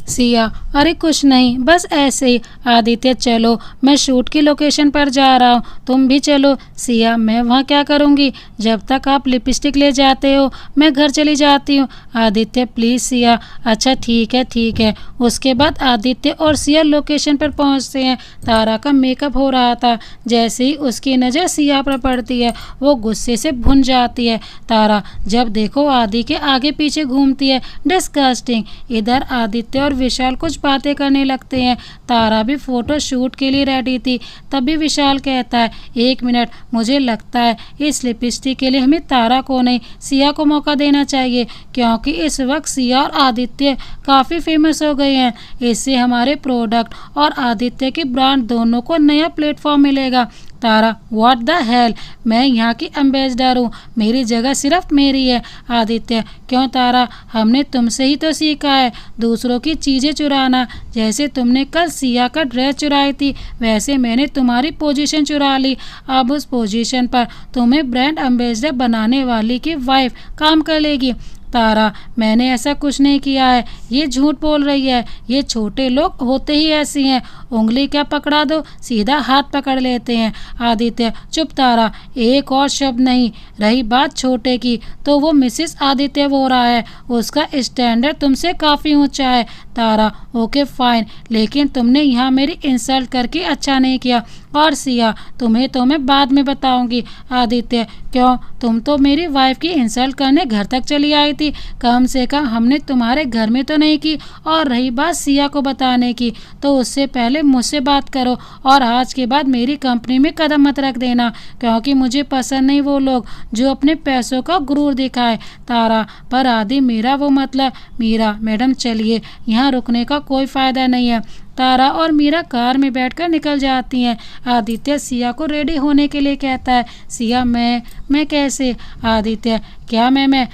सिया अरे कुछ नहीं, बस ऐसे ही। आदित्य चलो मैं शूट की लोकेशन पर जा रहा हूँ, तुम भी चलो। सिया मैं वहाँ क्या करूँगी? जब तक आप लिपस्टिक ले जाते हो मैं घर चली जाती हूँ। आदित्य प्लीज़ सिया। अच्छा ठीक है ठीक है। उसके बाद आदित्य और सिया लोकेशन पर पहुँचते हैं। तारा का मेकअप हो रहा था। जैसे ही उसकी नज़र सिया पर पड़ती है वो गुस्से से भुन जाती है। तारा जब देखो आदि के आगे पीछे घूमती है। डिस्गस्टिंग। इधर आदित्य और विशाल कुछ बातें करने लगते हैं। तारा भी फोटो शूट के लिए रेडी थी। तभी विशाल कहता है, 1 मिनट, मुझे लगता है इस लिपस्टिक के लिए हमें तारा को नहीं सिया को मौका देना चाहिए, क्योंकि इस वक्त सिया और आदित्य काफ़ी फेमस हो गए हैं। इससे हमारे प्रोडक्ट और आदित्य की ब्रांड दोनों को नया प्लेटफॉर्म मिलेगा। तारा व्हाट द हेल, मैं यहाँ की एम्बेसडर हूँ, मेरी जगह सिर्फ मेरी है। आदित्य क्यों तारा, हमने तुमसे ही तो सीखा है दूसरों की चीज़ें चुराना। जैसे तुमने कल सिया का ड्रेस चुराई थी वैसे मैंने तुम्हारी पोजीशन चुरा ली। अब उस पोजीशन पर तुम्हें ब्रांड एम्बेसडर बनाने वाली की वाइफ काम कर लेगी। तारा मैंने ऐसा कुछ नहीं किया है, ये झूठ बोल रही है। ये छोटे लोग होते ही ऐसी हैं, उंगली क्या पकड़ा दो सीधा हाथ पकड़ लेते हैं। आदित्य चुप तारा, एक और शब्द नहीं। रही बात छोटे की तो वो मिसेस आदित्य हो रहा है, उसका स्टैंडर्ड तुमसे काफ़ी ऊंचा है। तारा ओके फाइन, लेकिन तुमने यहाँ मेरी इंसल्ट करके अच्छा नहीं किया। और सिया तुम्हें तो मैं बाद में बताऊंगी। आदित्य क्यों, तुम तो मेरी वाइफ की इंसल्ट करने घर तक चली आई थी, कम से कम हमने तुम्हारे घर में तो नहीं की। और रही बात सिया को बताने की तो उससे पहले मुझसे बात करो, और आज के बाद मेरी कंपनी में कदम मत रख देना, क्योंकि मुझे पसंद नहीं वो लोग जो अपने पैसों का गुरूर दिखाए। तारा पर आदि मेरा वो मतलब। मीरा मैडम चलिए, यहाँ रुकने का कोई फ़ायदा नहीं है। तारा और मीरा कार में बैठकर निकल जाती हैं। आदित्य सिया को रेडी होने के लिए कहता है। सिया मैं कैसे? आदित्य क्या मैं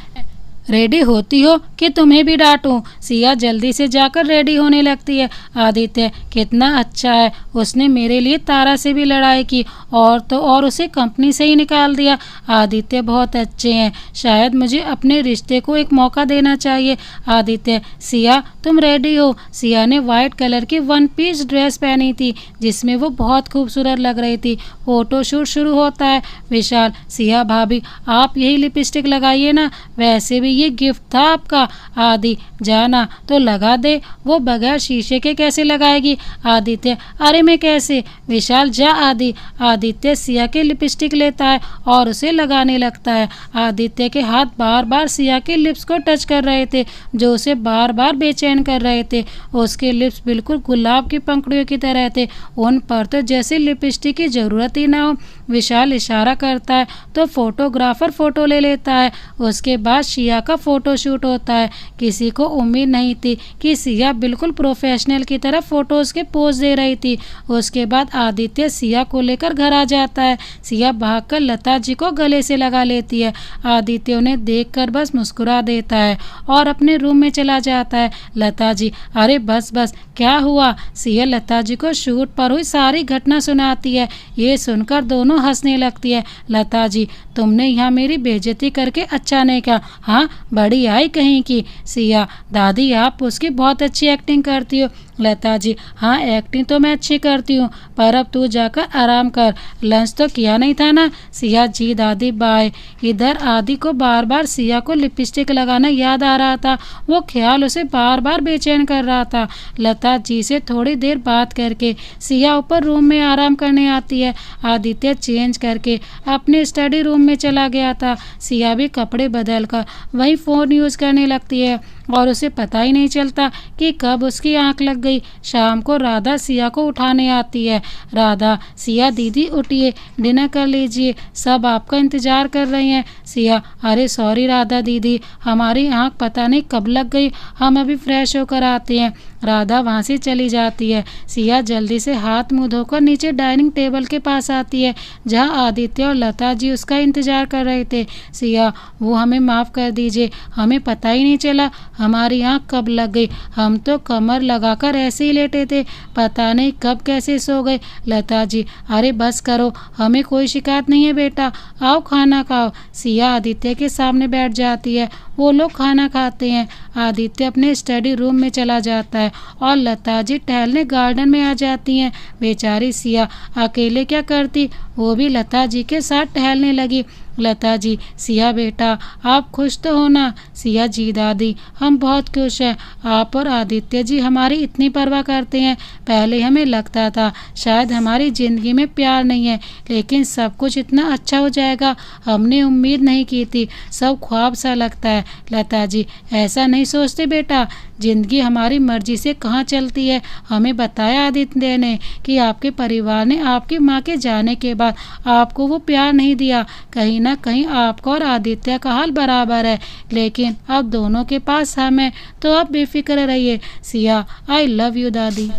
रेडी होती हो कि तुम्हें भी डांटूं? सिया जल्दी से जाकर रेडी होने लगती है। आदित्य कितना अच्छा है, उसने मेरे लिए तारा से भी लड़ाई की और तो और उसे कंपनी से ही निकाल दिया। आदित्य बहुत अच्छे हैं, शायद मुझे अपने रिश्ते को एक मौका देना चाहिए। आदित्य सिया तुम रेडी हो? सिया ने वाइट कलर की 1 पीस ड्रेस पहनी थी जिसमें वो बहुत खूबसूरत लग रही थी। फोटोशूट शुरू होता है। विशाल सिया भाभी आप यही लिपस्टिक लगाइए ना, वैसे भी ये गिफ्ट था आपका। आदि जाना तो लगा दे, वो बगैर शीशे के कैसे लगाएगी? आदित्य अरे मैं कैसे? विशाल जा आदि। आदित्य सिया के लिपस्टिक लेता है और उसे लगाने लगता है। आदित्य के हाथ बार बार सिया के लिप्स को टच कर रहे थे जो उसे बार बार बेचैन कर रहे थे। उसके लिप्स बिल्कुल गुलाब की पंखुड़ियों की तरह थे, उन पर तो जैसे लिपस्टिक की जरूरत ही ना हो। विशाल इशारा करता है तो फोटोग्राफर फोटो ले लेता है। उसके बाद सिया का फोटो शूट होता है। किसी को उम्मीद नहीं थी कि सिया बिल्कुल प्रोफेशनल की तरह फोटोज के पोज दे रही थी। उसके बाद आदित्य सिया को लेकर घर आ जाता है। सिया भागकर लता जी को गले से लगा लेती है। आदित्य उन्हें देखकर बस मुस्कुरा देता है और अपने रूम में चला जाता है। लता जी अरे बस बस क्या हुआ? सिया लता जी को शूट पर हुई सारी घटना सुनाती है। ये सुनकर दोनों हंसने लगती है। लता जी तुमने यहाँ मेरी बेइज्जती करके अच्छा नहीं किया। हाँ बड़ी आई कहीं की। सिया दादी आप उसकी बहुत अच्छी एक्टिंग करती हो। लता जी हाँ एक्टिंग तो मैं अच्छी करती हूँ, पर अब तू जाकर आराम कर, लंच तो किया नहीं था ना। सिया जी दादी बाय। इधर आदि को बार बार सिया को लिपस्टिक लगाना याद आ रहा था, वो ख्याल उसे बार बार बेचैन कर रहा था। लता जी से थोड़ी देर बात करके सिया ऊपर रूम में आराम करने आती है। आदित्य चेंज करके अपने स्टडी रूम में चला गया था। सिया भी कपड़े बदल कर वही फ़ोन यूज़ करने लगती है। और उसे पता ही नहीं चलता कि कब उसकी आंख लग गई। शाम को राधा सिया को उठाने आती है। राधा, सिया दीदी उठिए, डिनर कर लीजिए, सब आपका इंतज़ार कर रहे हैं। सिया, अरे सॉरी राधा दीदी, हमारी आंख पता नहीं कब लग गई, हम अभी फ्रेश होकर आते हैं। राधा वहाँ से चली जाती है। सिया जल्दी से हाथ मुँह धोकर नीचे डाइनिंग टेबल के पास आती है जहाँ आदित्य और लता जी उसका इंतज़ार कर रहे थे। सिया, वो हमें माफ़ कर दीजिए, हमें पता ही नहीं चला हमारी आँख कब लग गई, हम तो कमर लगाकर ऐसे ही लेटे थे, पता नहीं कब कैसे सो गए। लता जी, अरे बस करो, हमें कोई शिकायत नहीं है बेटा, आओ खाना खाओ। सिया आदित्य के सामने बैठ जाती है। वो लोग खाना खाते हैं। आदित्य अपने स्टडी रूम में चला जाता है और लता जी टहलने गार्डन में आ जाती हैं। बेचारी सिया अकेले क्या करती, वो भी लता जी के साथ टहलने लगी। लता जी, सिया बेटा आप खुश तो हो ना? सिया, जी दादी, हम बहुत खुश हैं, आप और आदित्य जी हमारी इतनी परवाह करते हैं। पहले हमें लगता था शायद हमारी ज़िंदगी में प्यार नहीं है, लेकिन सब कुछ इतना अच्छा हो जाएगा हमने उम्मीद नहीं की थी, सब ख्वाब सा लगता है। लता जी, ऐसा नहीं सोचते बेटा, ज़िंदगी हमारी मर्जी से कहाँ चलती है। हमें बताया आदित्य ने कि आपके परिवार ने आपकी माँ के जाने के बाद आपको वो प्यार नहीं दिया। कहीं ना कहीं आपका और आदित्य का हाल बराबर है, लेकिन अब दोनों के पास हम हैं, तो आप बेफिक्र रहिए। सिया, आई लव यू दादी।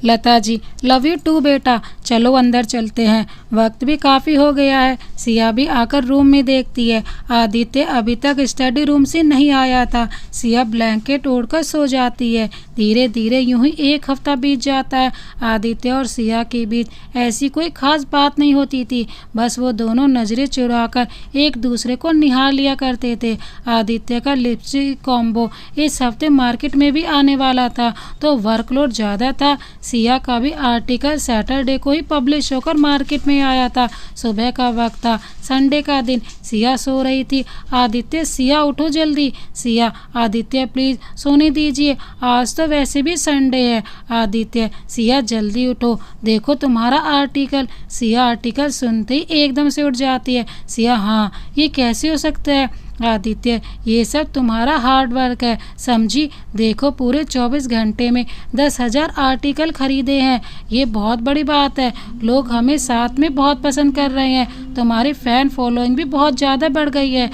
Lata ji, love you to बेटा, चलो अंदर चलते हैं, वक्त भी काफ़ी हो गया है। सिया भी आकर रूम में देखती है। आदित्य अभी तक स्टडी रूम से नहीं आया था। सिया ब्लैंकेट ओढ़कर सो जाती है। धीरे धीरे यूं ही एक हफ्ता बीत जाता है। आदित्य और सिया के बीच ऐसी कोई खास बात नहीं होती थी, बस वो दोनों नज़रें चुराकर एक दूसरे को निहार लिया करते थे। आदित्य का लिपस्टिक कॉम्बो इस हफ्ते मार्केट में भी आने वाला था, तो वर्कलोड ज़्यादा था। सिया का भी आर्टिकल सैटरडे को ही पब्लिश होकर मार्केट में आया था। सुबह का वक्त था, संडे का दिन। सिया सो रही थी। आदित्य, सिया उठो जल्दी। सिया, आदित्य प्लीज़ सोने दीजिए, आज तो वैसे भी संडे है। आदित्य, सिया जल्दी उठो, देखो तुम्हारा आर्टिकल। सिया आर्टिकल सुनते ही एकदम से उठ जाती है। सिया, हाँ, ये कैसे हो सकता है? आदित्य, ये सब तुम्हारा हार्ड वर्क है, समझी? देखो पूरे 24 घंटे में 10,000 आर्टिकल खरीदे हैं, ये बहुत बड़ी बात है। लोग हमें साथ में बहुत पसंद कर रहे हैं, तुम्हारी फ़ैन फॉलोइंग भी बहुत ज़्यादा बढ़ गई है।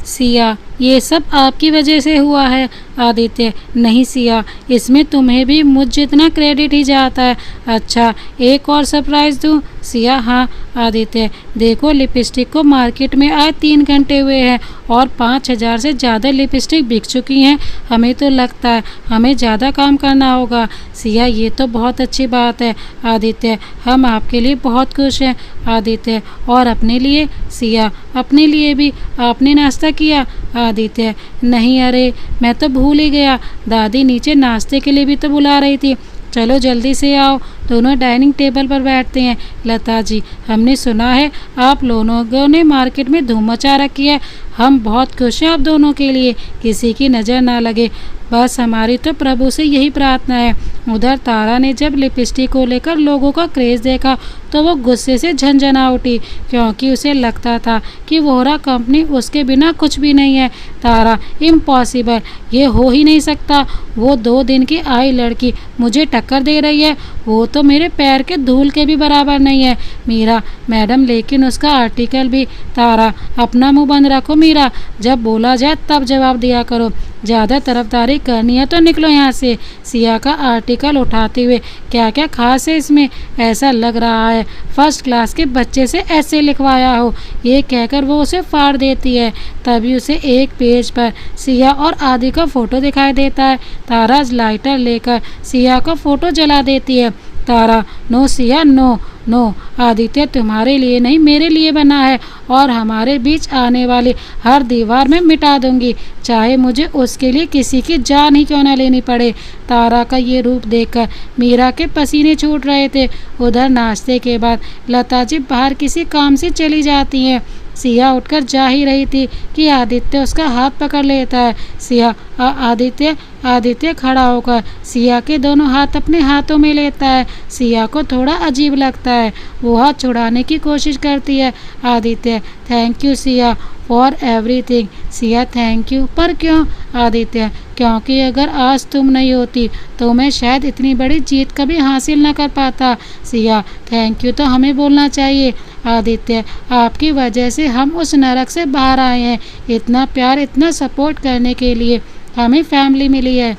सिया, ये सब आपकी वजह से हुआ है। आदित्य, नहीं सिया, इसमें तुम्हें भी मुझ जितना क्रेडिट ही जाता है। अच्छा, एक और सरप्राइज़ दूँ? सिया, हाँ। आदित्य, देखो लिपस्टिक को मार्केट में आए 3 घंटे हुए हैं और 5,000 से ज़्यादा लिपस्टिक बिक चुकी हैं। हमें तो लगता है हमें ज़्यादा काम करना होगा। सिया, ये तो बहुत अच्छी बात है। आदित्य, हम आपके लिए बहुत खुश हैं। आदित्य, और अपने लिए? सिया, अपने लिए भी। आपने नाश्ता किया? आदित्य, नहीं, अरे मैं तो भूल ही गया, दादी नीचे नाश्ते के लिए भी तो बुला रही थी। चलो जल्दी से आओ, दोनों डाइनिंग टेबल पर बैठते हैं। लता जी, हमने सुना है आप लोगों ने मार्केट में धूम मचा रखी है, हम बहुत खुश हैं आप दोनों के लिए, किसी की नज़र ना लगे, बस हमारी तो प्रभु से यही प्रार्थना है। उधर तारा ने जब लिपस्टिक को लेकर लोगों का क्रेज़ देखा तो वो गुस्से से झंझना उठी, क्योंकि उसे लगता था कि वोहरा कंपनी उसके बिना कुछ भी नहीं है। तारा, इम्पॉसिबल, ये हो ही नहीं सकता, वो 2 दिन की आई लड़की मुझे टक्कर दे रही है, वो तो मेरे पैर के धूल के भी बराबर नहीं है। मीरा, मैडम, लेकिन उसका आर्टिकल भी। तारा, अपना मुंह बंद रखो मीरा, जब बोला जाए तब जवाब दिया करो, ज़्यादा तरफदारी करनी है तो निकलो यहाँ से। सिया का आर्टिकल उठाते हुए, क्या क्या खास है इसमें? ऐसा लग रहा है फर्स्ट क्लास के बच्चे से ऐसे लिखवाया हो, ये कहकर वो उसे फाड़ देती है। तभी उसे एक पेज पर सिया और आदि का फ़ोटो दिखाई देता है। तारा लाइटर लेकर सिया का फ़ोटो जला देती है। Tara, no Siya, no no, Aditya तुम्हारे लिए नहीं मेरे लिए बना है, और हमारे बीच आने वाली हर दीवार में मिटा दूंगी, चाहे मुझे उसके लिए किसी की जान ही क्यों ना लेनी पड़े। तारा का ये रूप देखकर मीरा के पसीने छूट रहे थे। उधर नाश्ते के बाद लता जी बाहर किसी काम से चली जाती हैं। सिया उठकर जा ही रही थी कि आदित्य उसका हाथ पकड़ लेता है। सिया आदित्य खड़ा होकर सिया के दोनों हाथ अपने हाथों में लेता है। सिया को थोड़ा अजीब लगता है। वो हाथ छुड़ाने की कोशिश करती है। Aditya, thank you Siya for everything. Siya, thank you, पर क्यों? आदित्य, क्योंकि अगर आज तुम नहीं होती तो मैं शायद इतनी बड़ी जीत कभी हासिल न कर पाता। सिया, थैंक यू तो हमें बोलना चाहिए। आदित्य, आपकी वजह से हम उस नरक से बाहर आए हैं। इतना प्यार, इतना सपोर्ट करने के लिए हमें फैमिली मिली है।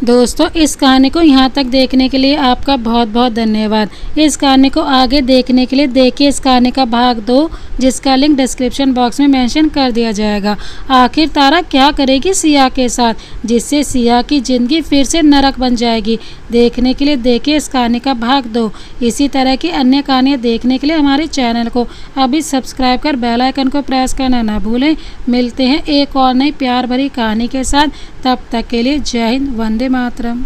दोस्तों, इस कहानी को यहाँ तक देखने के लिए आपका बहुत बहुत धन्यवाद। इस कहानी को आगे देखने के लिए देखिए इस कहानी का भाग 2, जिसका लिंक डिस्क्रिप्शन बॉक्स में मेंशन कर दिया जाएगा। आखिर तारा क्या करेगी सिया के साथ, जिससे सिया की ज़िंदगी फिर से नरक बन जाएगी। देखने के लिए देखिए इस कहानी का भाग 2। इसी तरह की अन्य कहानियाँ देखने के लिए हमारे चैनल को अभी सब्सक्राइब कर बेल आइकन को प्रेस करना ना भूलें। मिलते हैं एक और नई प्यार भरी कहानी के साथ। तब तक के लिए जय हिंद, वंदे मातरम।